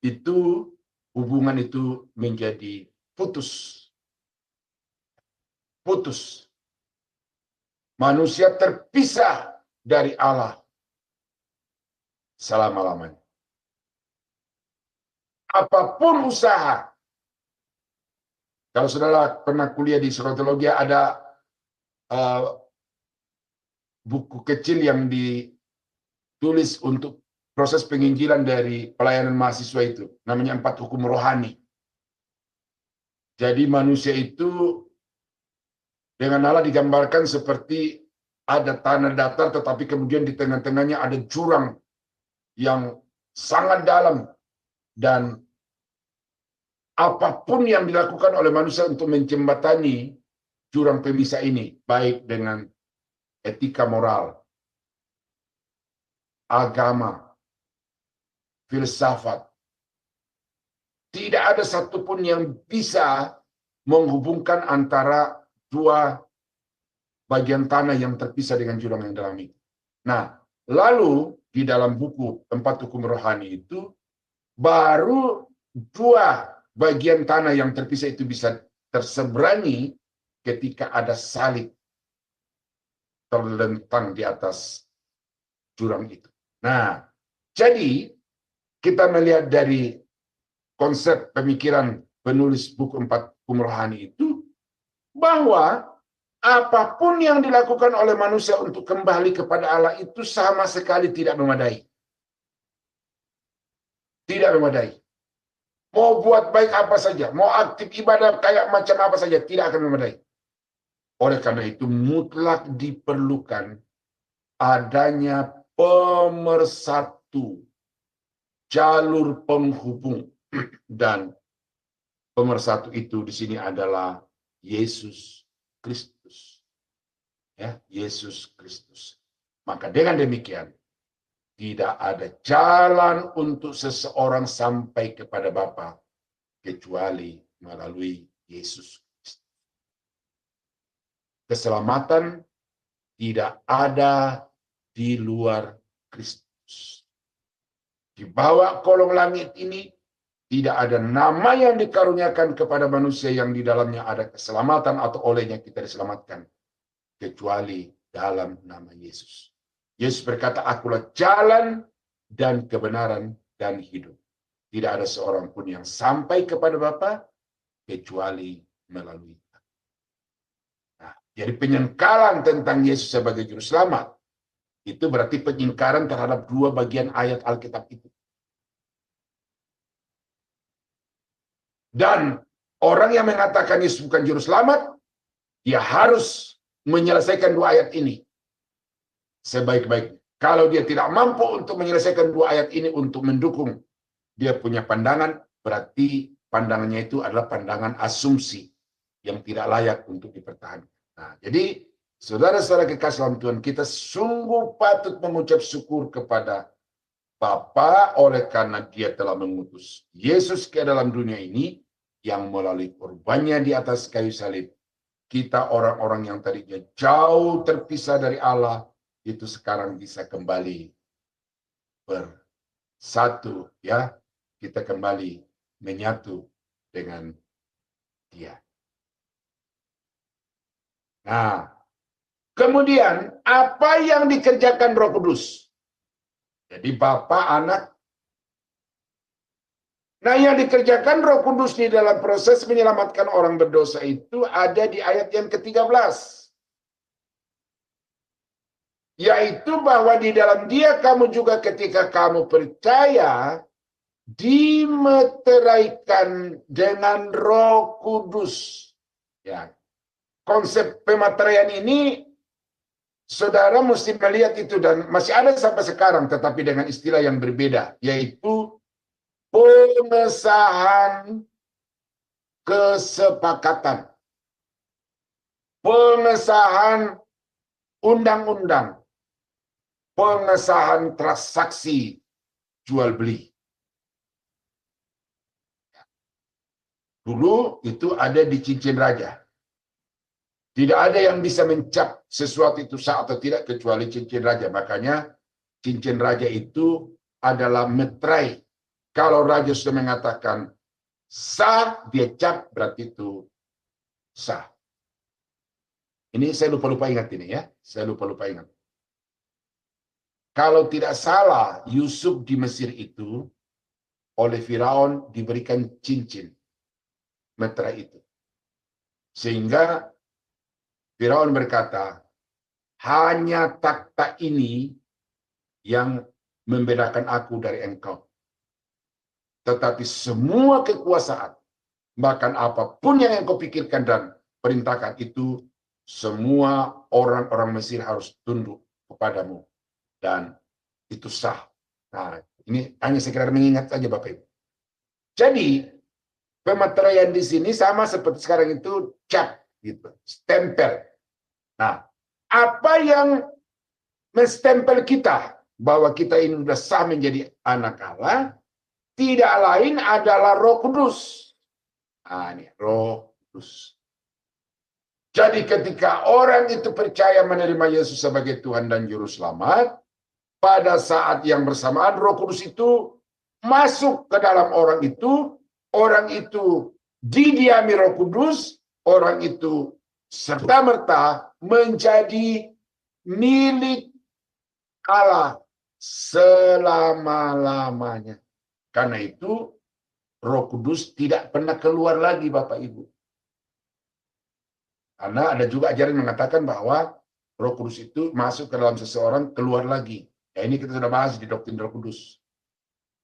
itu hubungan itu menjadi putus. Putus. Manusia terpisah dari Allah selama-lamanya. Apapun usaha. Kalau saudara pernah kuliah di Psikologi, ada buku kecil yang ditulis untuk proses penginjilan dari pelayanan mahasiswa itu. Namanya 4 Hukum Rohani. Jadi manusia itu dengan Allah digambarkan seperti ada tanah datar, tetapi kemudian di tengah-tengahnya ada jurang yang sangat dalam. Dan apapun yang dilakukan oleh manusia untuk menjembatani jurang pemisah ini, baik dengan etika moral, agama, filsafat, tidak ada satupun yang bisa menghubungkan antara dua bagian tanah yang terpisah dengan jurang yang dalam itu. Nah, lalu di dalam buku 4 Hukum Rohani itu, baru dua bagian tanah yang terpisah itu bisa terseberangi ketika ada salib terlentang di atas jurang itu. Nah, jadi kita melihat dari konsep pemikiran penulis buku 4 Hukum Rohani itu, bahwa apapun yang dilakukan oleh manusia untuk kembali kepada Allah itu sama sekali tidak memadai. Tidak memadai. Mau buat baik apa saja, mau aktif ibadah kayak macam apa saja, tidak akan memadai. Oleh karena itu mutlak diperlukan adanya pemersatu, jalur penghubung, dan pemersatu itu di sini adalah Yesus Kristus. Ya, Yesus Kristus. Maka dengan demikian, tidak ada jalan untuk seseorang sampai kepada Bapa kecuali melalui Yesus Kristus. Keselamatan tidak ada di luar Kristus. Di bawah kolong langit ini tidak ada nama yang dikaruniakan kepada manusia yang di dalamnya ada keselamatan atau olehnya kita diselamatkan kecuali dalam nama Yesus. Yesus berkata, akulah jalan dan kebenaran dan hidup. Tidak ada seorang pun yang sampai kepada Bapa kecuali melalui Dia. Nah, jadi penyengkalan tentang Yesus sebagai juru selamat itu berarti penyingkaran terhadap dua bagian ayat Alkitab itu. Dan orang yang mengatakan Yesus bukan juru selamat, dia harus menyelesaikan dua ayat ini sebaik-baiknya. Kalau dia tidak mampu untuk menyelesaikan dua ayat ini untuk mendukung dia punya pandangan, berarti pandangannya itu adalah pandangan asumsi yang tidak layak untuk dipertahankan. Nah, jadi saudara-saudara kekasih dalam Tuhan, kita sungguh patut mengucap syukur kepada Bapa oleh karena Dia telah mengutus Yesus ke dalam dunia ini yang melalui korbannya di atas kayu salib. Kita orang-orang yang tadinya jauh terpisah dari Allah, itu sekarang bisa kembali bersatu, ya. Kita kembali menyatu dengan Dia. Nah, kemudian apa yang dikerjakan Roh Kudus? Jadi Bapa, Anak. Nah, yang dikerjakan Roh Kudus di dalam proses menyelamatkan orang berdosa itu ada di ayat yang ke-13. Yaitu bahwa di dalam Dia kamu juga ketika kamu percaya dimeteraikan dengan Roh Kudus. Ya. Konsep pemateraian ini saudara mesti melihat itu, dan masih ada sampai sekarang tetapi dengan istilah yang berbeda, yaitu pengesahan kesepakatan, pengesahan undang-undang, pengesahan transaksi jual beli. Dulu itu ada di cincin raja. Tidak ada yang bisa mencap sesuatu itu sah atau tidak kecuali cincin raja. Makanya cincin raja itu adalah meterai. Kalau raja sudah mengatakan sah, dia cap, berarti itu sah. Ini saya lupa-lupa ingat ini ya. Saya lupa-lupa ingat. Kalau tidak salah, Yusuf di Mesir itu oleh Firaun diberikan cincin meterai itu. Sehingga Firaun berkata, hanya takhta ini yang membedakan aku dari engkau. Tetapi semua kekuasaan, bahkan apapun yang engkau pikirkan dan perintahkan itu, semua orang-orang Mesir harus tunduk kepadamu. Dan itu sah. Nah, ini hanya sekedar mengingat saja Bapak Ibu. Jadi, pemeteraian di sini sama seperti sekarang itu cap, gitu, stempel. Nah, apa yang menstempel kita bahwa kita ini sudah sah menjadi anak Allah, tidak lain adalah Roh Kudus. Nah, ini Roh Kudus. Jadi ketika orang itu percaya menerima Yesus sebagai Tuhan dan Juru Selamat, pada saat yang bersamaan Roh Kudus itu masuk ke dalam orang itu didiami Roh Kudus, orang itu serta-merta menjadi milik Allah selama-lamanya. Karena itu Roh Kudus tidak pernah keluar lagi Bapak Ibu. Karena ada juga ajaran yang mengatakan bahwa Roh Kudus itu masuk ke dalam seseorang, keluar lagi. Ya, ini kita sudah bahas di doktrin Roh Kudus.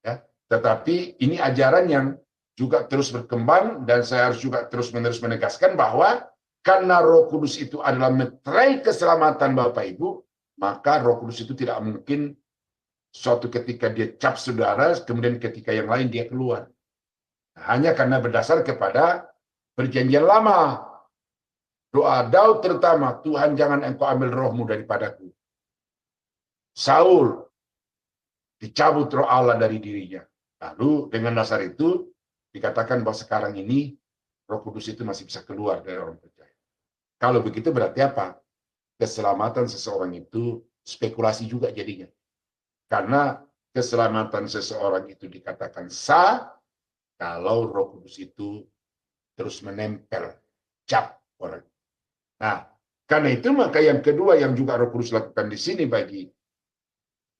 Ya, tetapi ini ajaran yang juga terus berkembang, dan saya harus juga terus-menerus menegaskan bahwa karena Roh Kudus itu adalah meterai keselamatan Bapak Ibu, maka Roh Kudus itu tidak mungkin suatu ketika dia cap saudara, kemudian ketika yang lain dia keluar. Hanya karena berdasar kepada perjanjian lama. Doa Daud terutama, Tuhan jangan engkau ambil rohmu daripadaku. Saul dicabut roh Allah dari dirinya. Lalu dengan dasar itu dikatakan bahwa sekarang ini Roh Kudus itu masih bisa keluar dari orang percaya. Kalau begitu berarti apa? Keselamatan seseorang itu spekulasi juga jadinya. Karena keselamatan seseorang itu dikatakan sah kalau Roh Kudus itu terus menempel, cap orang. Nah, karena itu maka yang kedua yang juga Roh Kudus lakukan di sini bagi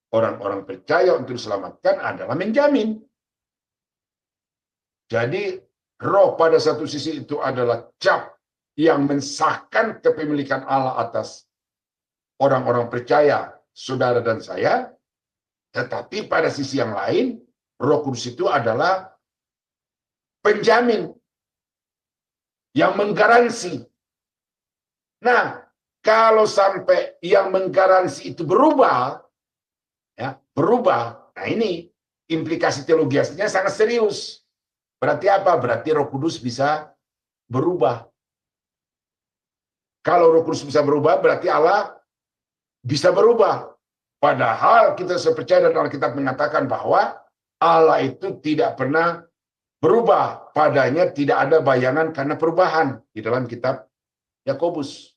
orang-orang percaya untuk diselamatkan adalah menjamin. Jadi roh pada satu sisi itu adalah cap yang mensahkan kepemilikan Allah atas orang-orang percaya, saudara dan saya. Tetapi pada sisi yang lain, Roh Kudus itu adalah penjamin yang menggaransi. Nah, kalau sampai yang menggaransi itu berubah, nah ini implikasi teologiasnya sangat serius. Berarti apa? Berarti Roh Kudus bisa berubah. Kalau Roh Kudus bisa berubah, berarti Allah bisa berubah. Padahal kita percaya dan Alkitab mengatakan bahwa Allah itu tidak pernah berubah. Padanya tidak ada bayangan karena perubahan di dalam kitab Yakobus.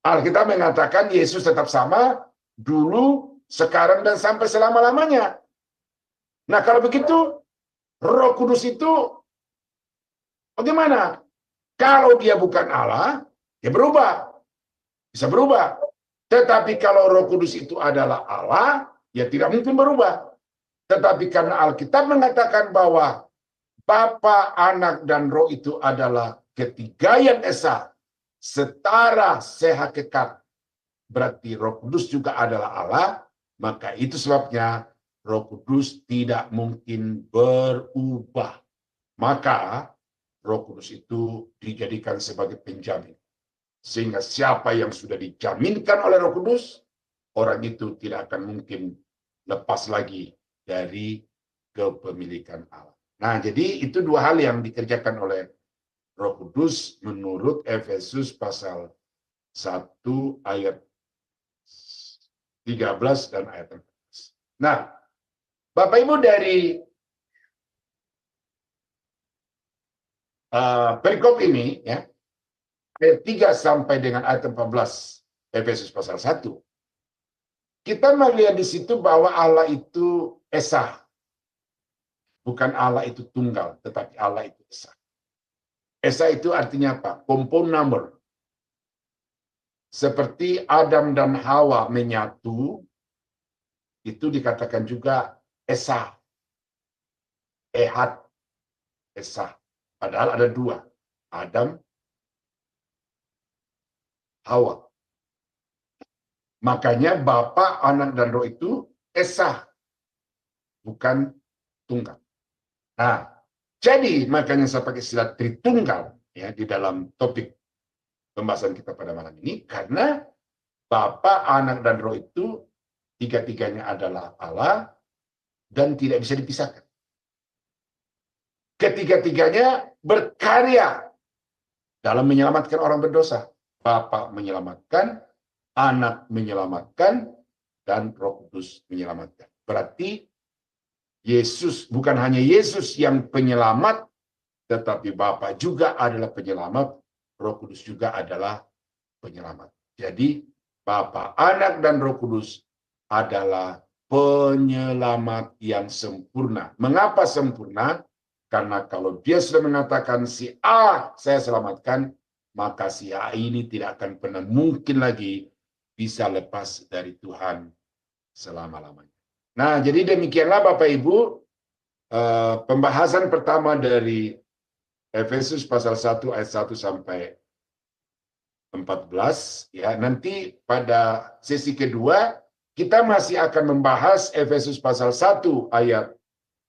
Alkitab mengatakan Yesus tetap sama dulu, sekarang dan sampai selama-lamanya. Nah, kalau begitu, Roh Kudus itu bagaimana? Kalau dia bukan Allah, dia berubah. Bisa berubah. Tetapi kalau Roh Kudus itu adalah Allah, ya tidak mungkin berubah. Tetapi karena Alkitab mengatakan bahwa Bapa, Anak, dan Roh itu adalah ketiga yang esa, setara sehakikat. Berarti Roh Kudus juga adalah Allah, maka itu sebabnya Roh Kudus tidak mungkin berubah. Maka Roh Kudus itu dijadikan sebagai penjamin. Sehingga siapa yang sudah dijaminkan oleh Roh Kudus, orang itu tidak akan mungkin lepas lagi dari kepemilikan Allah. Nah, jadi itu dua hal yang dikerjakan oleh Roh Kudus menurut Efesus pasal 1 ayat 13 dan ayat 14. Nah, Bapak Ibu dari perikop ini, ya, ayat 3 sampai dengan ayat 14 Efesus pasal 1, kita melihat di situ bahwa Allah itu esa. Bukan Allah itu tunggal, tetapi Allah itu esa. Esa itu artinya apa? Compound number. Seperti Adam dan Hawa menyatu, itu dikatakan juga esa. Ehad, esa. Padahal ada dua. Adam, Hawa. Makanya Bapa, Anak, dan Roh itu esa. Bukan tunggal. Nah, jadi makanya saya pakai istilah Tritunggal ya di dalam topik pembahasan kita pada malam ini, karena Bapa, Anak, dan Roh itu tiga-tiganya adalah Allah dan tidak bisa dipisahkan. Ketiga-tiganya berkarya dalam menyelamatkan orang berdosa. Bapa menyelamatkan, Anak menyelamatkan, dan Roh Kudus menyelamatkan. Berarti Yesus, bukan hanya Yesus yang penyelamat, tetapi Bapa juga adalah penyelamat, Roh Kudus juga adalah penyelamat. Jadi Bapa, Anak, dan Roh Kudus adalah penyelamat yang sempurna. Mengapa sempurna? Karena kalau dia sudah mengatakan si A saya selamatkan, maka si A ini tidak akan pernah mungkin lagi bisa lepas dari Tuhan selama-lamanya. Nah, jadi demikianlah Bapak Ibu pembahasan pertama dari Efesus pasal 1 ayat 1 sampai 14 ya. Nanti pada sesi kedua kita masih akan membahas Efesus pasal 1 ayat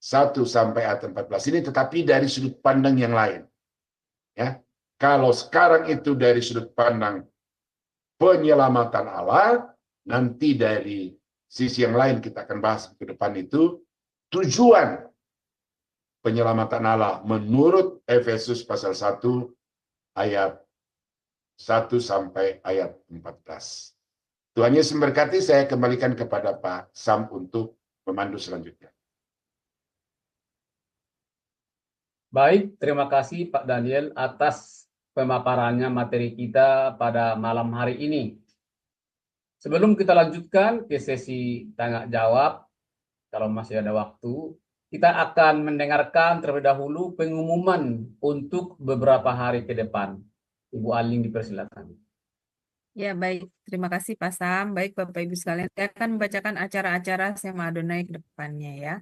1 sampai ayat 14 ini, tetapi dari sudut pandang yang lain. Ya. Kalau sekarang itu dari sudut pandang penyelamatan Allah, nanti dari sisi yang lain kita akan bahas ke depan itu tujuan penyelamatan Allah menurut Efesus pasal 1 ayat 1 sampai ayat 14. Tuhan Yesus memberkati. Saya kembalikan kepada Pak Sam untuk memandu selanjutnya. Baik, terima kasih Pak Daniel atas pemaparannya materi kita pada malam hari ini. Sebelum kita lanjutkan ke sesi tanya jawab, kalau masih ada waktu, kita akan mendengarkan terlebih dahulu pengumuman untuk beberapa hari ke depan. Ibu Aling dipersilakan. Ya, baik. Terima kasih Pak Sam. Baik Bapak Ibu sekalian, saya akan membacakan acara-acara Sema Adonai ke depannya ya.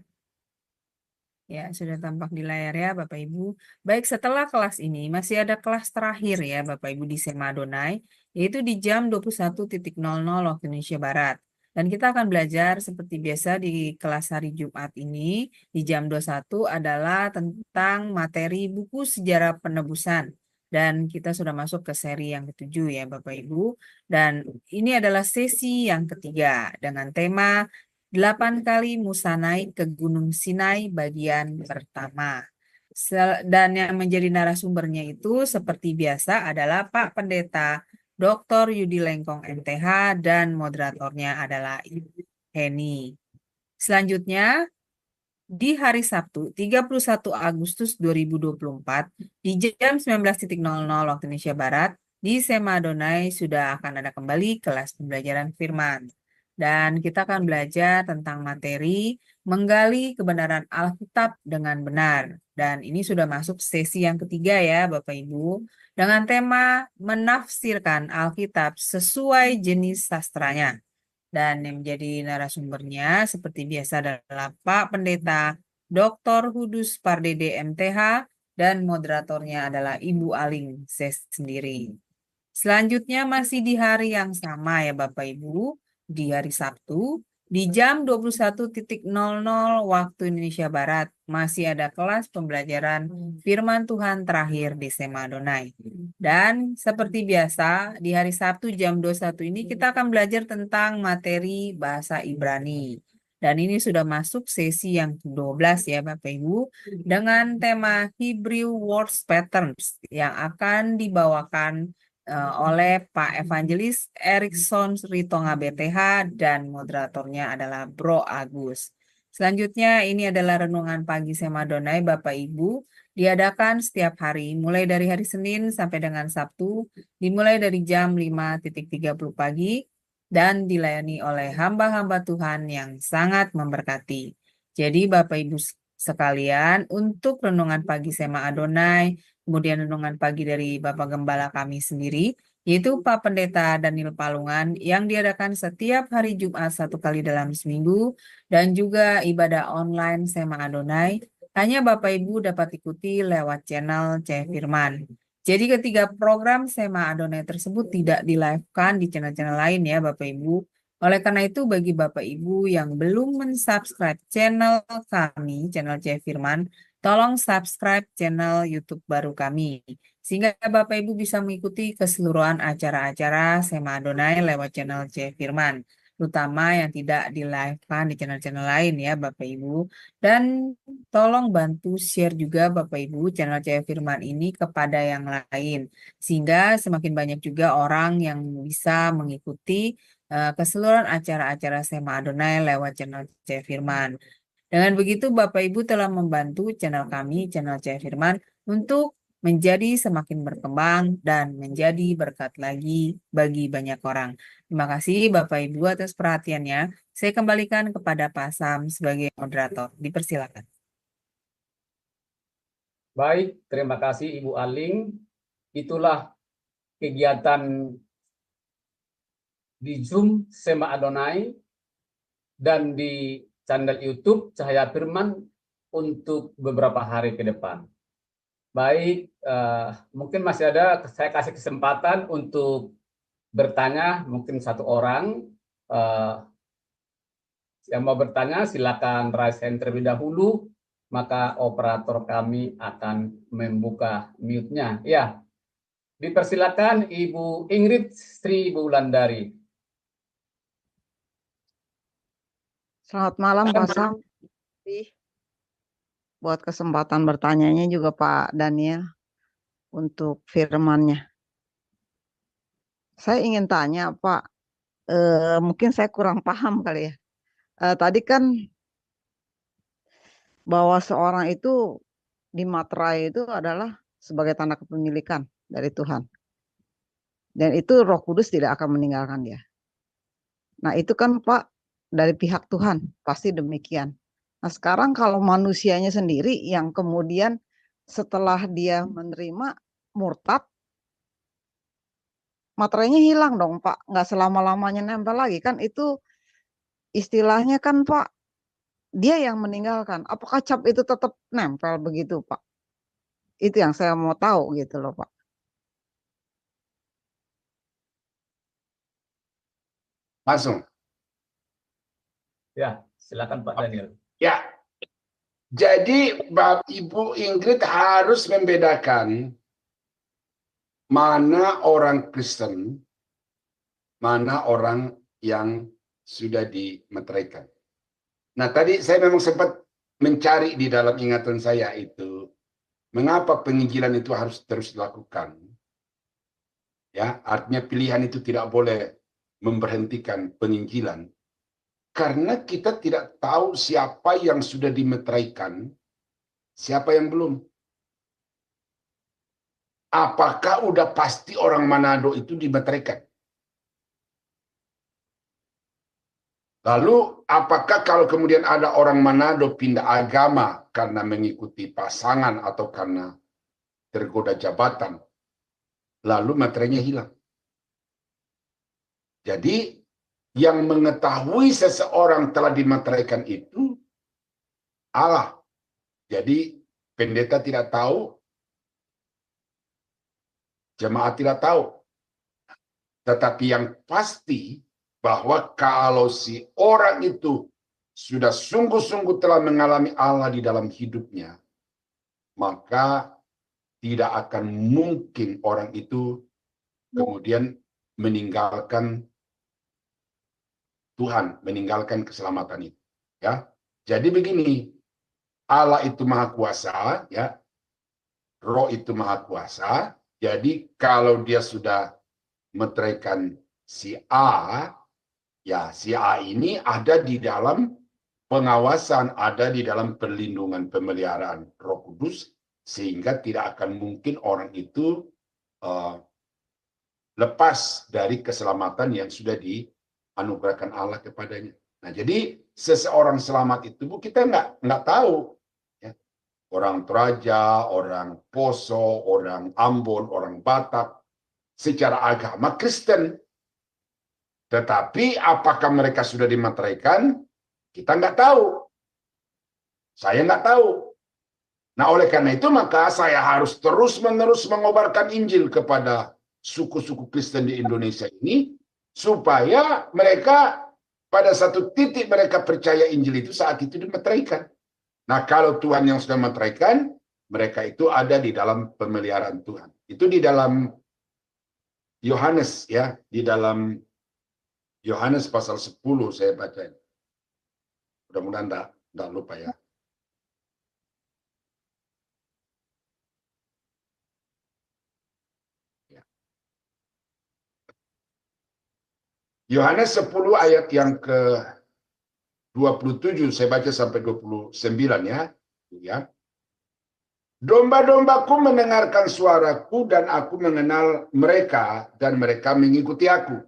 Ya, sudah tampak di layar ya Bapak Ibu. Baik, setelah kelas ini masih ada kelas terakhir ya Bapak Ibu di Sema Adonai, yaitu di jam 21.00 waktu Indonesia Barat. Dan kita akan belajar seperti biasa di kelas hari Jumat ini, di jam 21 adalah tentang materi buku sejarah penebusan. Dan kita sudah masuk ke seri yang ke-7 ya Bapak Ibu. Dan ini adalah sesi yang ketiga dengan tema 8 kali Musa naik ke Gunung Sinai bagian pertama. Dan yang menjadi narasumbernya itu seperti biasa adalah Pak Pendeta Dr. Yudi Lengkong MTH dan moderatornya adalah Ibu Heni. Selanjutnya di hari Sabtu 31 Agustus 2024 di jam 19.00 waktu Indonesia Barat di Sema Adonai sudah akan ada kembali kelas pembelajaran firman. Dan kita akan belajar tentang materi menggali kebenaran Alkitab dengan benar. Dan ini sudah masuk sesi yang ketiga ya Bapak Ibu, dengan tema menafsirkan Alkitab sesuai jenis sastranya. Dan yang menjadi narasumbernya seperti biasa adalah Pak Pendeta Dr. Hudus Pardede MTH dan moderatornya adalah Ibu Aling sendiri. Selanjutnya masih di hari yang sama ya Bapak Ibu, di hari Sabtu, di jam 21.00 waktu Indonesia Barat, masih ada kelas pembelajaran firman Tuhan terakhir di Sema Adonai. Dan seperti biasa, di hari Sabtu jam 21 ini kita akan belajar tentang materi bahasa Ibrani. Dan ini sudah masuk sesi yang ke-12 ya Bapak Ibu, dengan tema Hebrew Words Patterns yang akan dibawakan oleh Pak Evangelis Erikson Ritonga BTH dan moderatornya adalah Bro Agus. Selanjutnya ini adalah renungan pagi Sema Adonai Bapak Ibu, diadakan setiap hari mulai dari hari Senin sampai dengan Sabtu, dimulai dari jam 5.30 pagi dan dilayani oleh hamba-hamba Tuhan yang sangat memberkati. Jadi Bapak Ibu sekalian, untuk renungan pagi Sema Adonai, kemudian renungan pagi dari Bapak Gembala kami sendiri, yaitu Pak Pendeta Daniel Palungan yang diadakan setiap hari Jumat 1 kali dalam seminggu, dan juga ibadah online Sema Adonai, hanya Bapak Ibu dapat ikuti lewat channel C Firman. Jadi ketiga program Sema Adonai tersebut tidak di-live-kan di channel-channel lain ya Bapak Ibu. Oleh karena itu bagi Bapak Ibu yang belum mensubscribe channel kami, channel C Firman, tolong subscribe channel YouTube baru kami, sehingga Bapak Ibu bisa mengikuti keseluruhan acara-acara Sema Adonai lewat channel C Firman, terutama yang tidak di-live-kan di channel-channel lain ya Bapak Ibu. Dan tolong bantu share juga Bapak Ibu channel C Firman ini kepada yang lain, sehingga semakin banyak juga orang yang bisa mengikuti keseluruhan acara-acara Sema Adonai lewat channel C Firman. Dengan begitu Bapak Ibu telah membantu channel kami, channel C Firman, untuk menjadi semakin berkembang dan menjadi berkat lagi bagi banyak orang. Terima kasih Bapak Ibu atas perhatiannya. Saya kembalikan kepada Pak Sam sebagai moderator. Dipersilakan. Baik, terima kasih Ibu Aling. Itulah kegiatan di Zoom Sema Adonai dan di channel YouTube Cahaya Firman untuk beberapa hari ke depan. Baik, mungkin masih ada, saya kasih kesempatan untuk bertanya, mungkin satu orang. Yang mau bertanya silakan raise hand terlebih dahulu, maka operator kami akan membuka mute-nya. Ya, dipersilakan Ibu Ingrid Sri Wulandari. Selamat malam Pak Sam. Buat kesempatan bertanyanya juga Pak Daniel untuk firmannya. Saya ingin tanya Pak, mungkin saya kurang paham kali ya. Tadi kan bahwa seorang itu dimaterai itu adalah sebagai tanda kepemilikan dari Tuhan. Dan itu Roh Kudus tidak akan meninggalkan dia. Nah itu kan Pak dari pihak Tuhan, pasti demikian. Nah sekarang kalau manusianya sendiri yang kemudian setelah dia menerima murtad, materainya hilang dong Pak, nggak selama-lamanya nempel lagi kan, itu istilahnya kan Pak, dia yang meninggalkan. Apakah cap itu tetap nempel begitu Pak? Itu yang saya mau tahu gitu loh Pak. Langsung. Ya, silakan Pak Daniel. Ya, jadi Ibu Ingrid harus membedakan mana orang Kristen, mana orang yang sudah dimeteraikan. Nah, tadi saya memang sempat mencari di dalam ingatan saya itu, mengapa penginjilan itu harus terus dilakukan. Ya, artinya pilihan itu tidak boleh memberhentikan penginjilan. Karena kita tidak tahu siapa yang sudah dimeteraikan, siapa yang belum. Apakah udah pasti orang Manado itu dimeteraikan? Lalu, apakah kalau kemudian ada orang Manado pindah agama karena mengikuti pasangan atau karena tergoda jabatan, lalu materainya hilang? Jadi, yang mengetahui seseorang telah dimateraikan itu Allah. Jadi, pendeta tidak tahu, jemaat tidak tahu. Tetapi yang pasti, bahwa kalau si orang itu sudah sungguh-sungguh telah mengalami Allah di dalam hidupnya, maka tidak akan mungkin orang itu kemudian meninggalkan Tuhan, meninggalkan keselamatan itu. Ya, jadi begini, Allah itu maha kuasa, ya, Roh itu maha kuasa. Jadi kalau dia sudah meteraikan si A, ya, si A ini ada di dalam pengawasan, ada di dalam perlindungan pemeliharaan Roh Kudus, sehingga tidak akan mungkin orang itu lepas dari keselamatan yang sudah dianugerahkan Allah kepadanya. Nah, jadi seseorang selamat itu kita nggak tahu. Ya. Orang Toraja, orang Poso, orang Ambon, orang Batak, secara agama Kristen. Tetapi apakah mereka sudah dimateraikan? Kita nggak tahu. Saya nggak tahu. Nah, oleh karena itu maka saya harus terus-menerus mengobarkan Injil kepada suku-suku Kristen di Indonesia ini, supaya mereka pada satu titik mereka percaya Injil itu saat itu dimateraikan. Nah, kalau Tuhan yang sudah memateraikan, mereka itu ada di dalam pemeliharaan Tuhan. Itu di dalam Yohanes, ya, di dalam Yohanes pasal 10 saya baca. Mudah-mudahan enggak lupa ya. Yohanes 10 ayat yang ke 27 saya baca sampai 29 ya. Ya. Domba-dombaku mendengarkan suaraku dan aku mengenal mereka dan mereka mengikuti aku.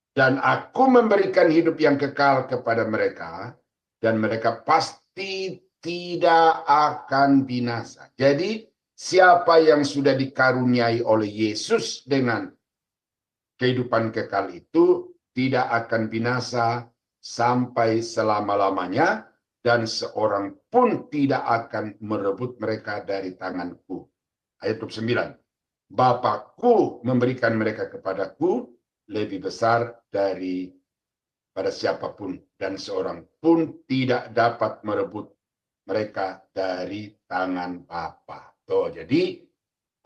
Dan aku memberikan hidup yang kekal kepada mereka dan mereka pasti tidak akan binasa. Jadi siapa yang sudah dikaruniai oleh Yesus dengan kehidupan kekal itu tidak akan binasa sampai selama-lamanya, dan seorang pun tidak akan merebut mereka dari tanganku. Ayat 29. Bapakku memberikan mereka kepadaku lebih besar daripada siapapun, dan seorang pun tidak dapat merebut mereka dari tangan Bapa. Tuh, jadi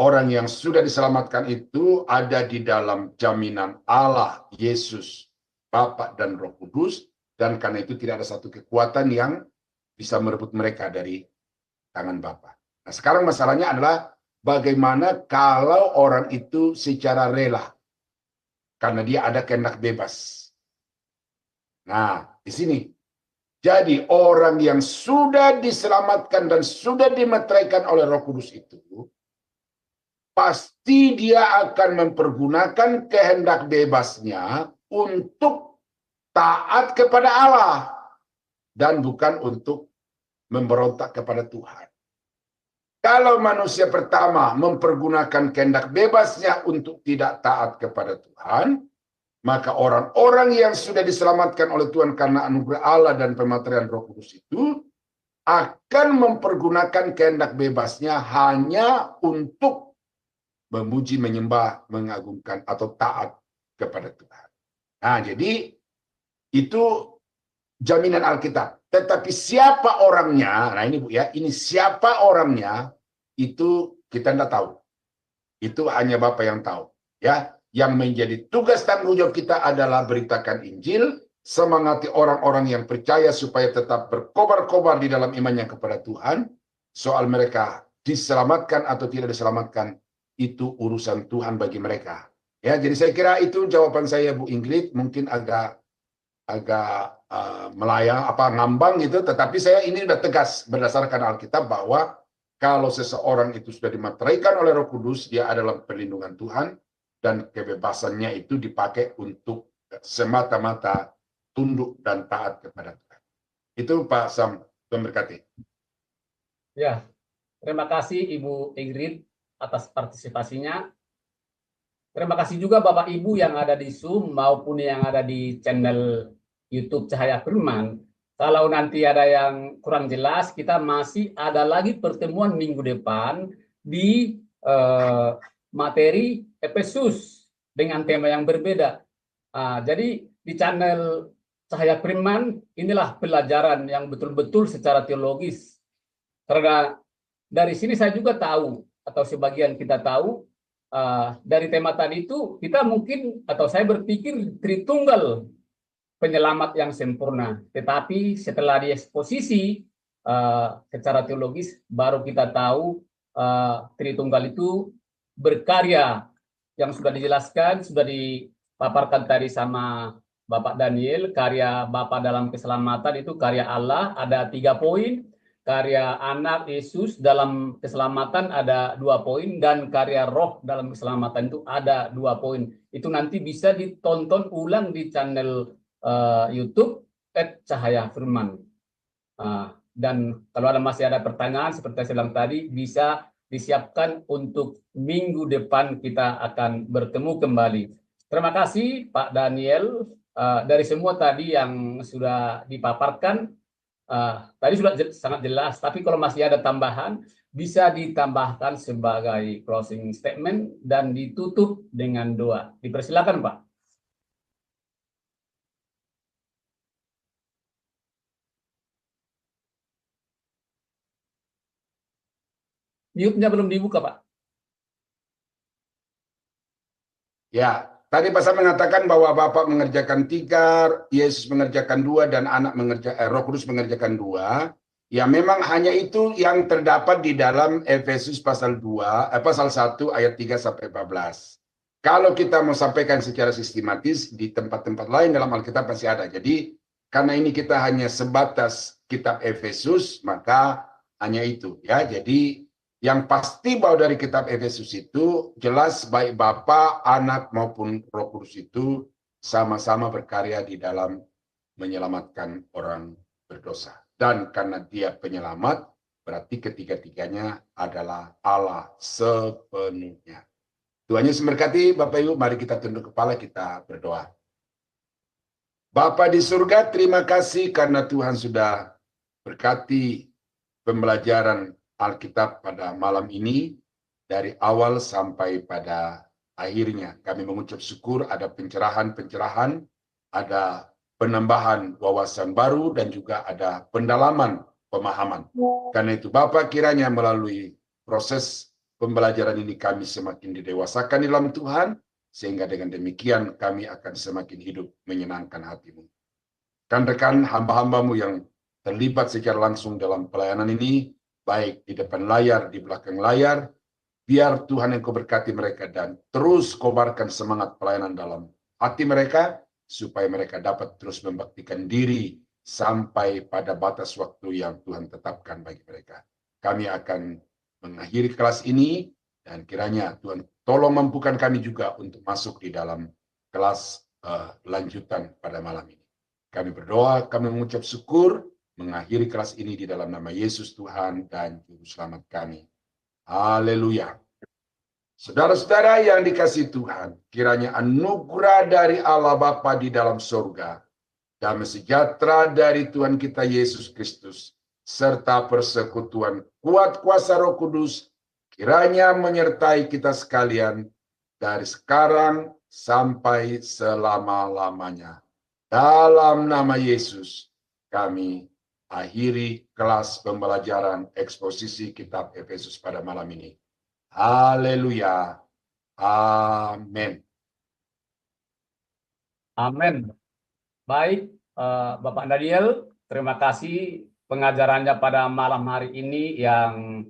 orang yang sudah diselamatkan itu ada di dalam jaminan Allah, Yesus, Bapa dan Roh Kudus, dan karena itu tidak ada satu kekuatan yang bisa merebut mereka dari tangan Bapa. Nah, sekarang masalahnya adalah bagaimana kalau orang itu secara rela, karena dia ada kehendak bebas. Nah, di sini. Jadi orang yang sudah diselamatkan dan sudah dimeteraikan oleh Roh Kudus itu, pasti dia akan mempergunakan kehendak bebasnya untuk taat kepada Allah dan bukan untuk memberontak kepada Tuhan. Kalau manusia pertama mempergunakan kehendak bebasnya untuk tidak taat kepada Tuhan, maka orang-orang yang sudah diselamatkan oleh Tuhan karena anugerah Allah dan pematerian Roh Kudus itu akan mempergunakan kehendak bebasnya hanya untuk memuji, menyembah, mengagungkan atau taat kepada Tuhan. Nah, jadi itu jaminan Alkitab. Tetapi siapa orangnya? Nah, ini Bu ya, ini siapa orangnya itu kita tidak tahu. Itu hanya Bapa yang tahu, ya. Yang menjadi tugas tanggung jawab kita adalah beritakan Injil, semangati orang-orang yang percaya supaya tetap berkobar-kobar di dalam imannya kepada Tuhan. Soal mereka diselamatkan atau tidak diselamatkan, itu urusan Tuhan bagi mereka. Ya, jadi saya kira itu jawaban saya, Bu Ingrid. Mungkin agak melayang, ngambang gitu, tetapi saya ini sudah tegas berdasarkan Alkitab bahwa kalau seseorang itu sudah dimateraikan oleh Roh Kudus, dia adalah perlindungan Tuhan, dan kebebasannya itu dipakai untuk semata-mata tunduk dan taat kepada Tuhan. Itu Pak Sam, Tuhan berkati. Ya, terima kasih Ibu Ingrid atas partisipasinya. Terima kasih juga Bapak Ibu yang ada di Zoom maupun yang ada di channel YouTube Cahaya Firman. Kalau nanti ada yang kurang jelas, kita masih ada lagi pertemuan minggu depan di materi Efesus dengan tema yang berbeda. Jadi di channel Cahaya Firman inilah pelajaran yang betul-betul secara teologis. Karena dari sini saya juga tahu, atau sebagian kita tahu, dari tema tadi itu kita mungkin, atau saya berpikir Tritunggal penyelamat yang sempurna. Tetapi setelah dieksposisi secara teologis, baru kita tahu Tritunggal itu berkarya yang sudah dijelaskan, sudah dipaparkan tadi sama Bapak Daniel. Karya Bapa dalam keselamatan itu karya Allah, ada 3 poin. Karya anak Yesus dalam keselamatan ada 2 poin, dan karya roh dalam keselamatan itu ada 2 poin. Itu nanti bisa ditonton ulang di channel YouTube @Cahaya Firman. Dan kalau masih ada pertanyaan seperti saya bilang tadi, bisa disiapkan untuk minggu depan kita akan bertemu kembali. Terima kasih Pak Daniel dari semua tadi yang sudah dipaparkan. Tadi sudah sangat jelas, tapi kalau masih ada tambahan, bisa ditambahkan sebagai closing statement dan ditutup dengan doa. Dipersilakan, Pak. Mute-nya belum dibuka, Pak. Ya, tadi Pak Sam mengatakan bahwa Bapak mengerjakan 3, Yesus mengerjakan 2, dan anak Roh Kudus mengerjakan 2. Ya, memang hanya itu yang terdapat di dalam Efesus pasal 1 ayat 3 sampai 14. Kalau kita mau sampaikan secara sistematis di tempat-tempat lain dalam Alkitab masih ada. Jadi karena ini kita hanya sebatas kitab Efesus, maka hanya itu ya. Jadi yang pasti bahwa dari kitab Efesus itu jelas baik Bapa, Anak maupun Roh Kudus itu sama-sama berkarya di dalam menyelamatkan orang berdosa. Dan karena dia penyelamat, berarti ketiga-tiganya adalah Allah sepenuhnya. Tuhan Yesus memberkati. Bapak Ibu, mari kita tunduk kepala, kita berdoa. Bapa di surga, terima kasih karena Tuhan sudah berkati pembelajaran Alkitab pada malam ini, dari awal sampai pada akhirnya. Kami mengucap syukur ada pencerahan-pencerahan, ada penambahan wawasan baru, dan juga ada pendalaman pemahaman. Karena itu Bapak, kiranya melalui proses pembelajaran ini kami semakin didewasakan di dalam Tuhan, sehingga dengan demikian kami akan semakin hidup menyenangkan hati-Mu. Rekan-rekan hamba-hambamu yang terlibat secara langsung dalam pelayanan ini, baik di depan layar, di belakang layar, biar Tuhan yang Kau berkati mereka dan terus kobarkan semangat pelayanan dalam hati mereka, supaya mereka dapat terus membaktikan diri sampai pada batas waktu yang Tuhan tetapkan bagi mereka. Kami akan mengakhiri kelas ini, dan kiranya Tuhan tolong mampukan kami juga untuk masuk di dalam kelas lanjutan pada malam ini. Kami berdoa, kami mengucap syukur, mengakhiri kelas ini di dalam nama Yesus Tuhan dan Juru Selamat kami. Haleluya. Saudara-saudara yang dikasihi Tuhan, kiranya anugerah dari Allah Bapa di dalam surga, damai sejahtera dari Tuhan kita Yesus Kristus, serta persekutuan kuat kuasa Roh Kudus, kiranya menyertai kita sekalian dari sekarang sampai selama-lamanya. Dalam nama Yesus, kami akhiri kelas pembelajaran eksposisi kitab Efesus pada malam ini. Haleluya. Amin. Amin. Baik, Bapak Daniel, terima kasih pengajarannya pada malam hari ini yang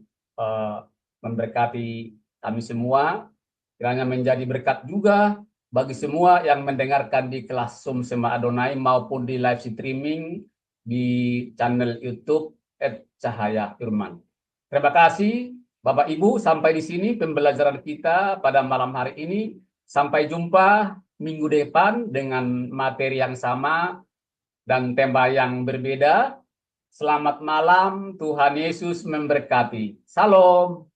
memberkati kami semua. Kiranya menjadi berkat juga bagi semua yang mendengarkan di kelas Zoom Sema Adonai maupun di live streaming di channel YouTube @Cahaya Firman. Terima kasih Bapak Ibu, sampai di sini pembelajaran kita pada malam hari ini. Sampai jumpa minggu depan dengan materi yang sama dan tema yang berbeda. Selamat malam, Tuhan Yesus memberkati. Salam.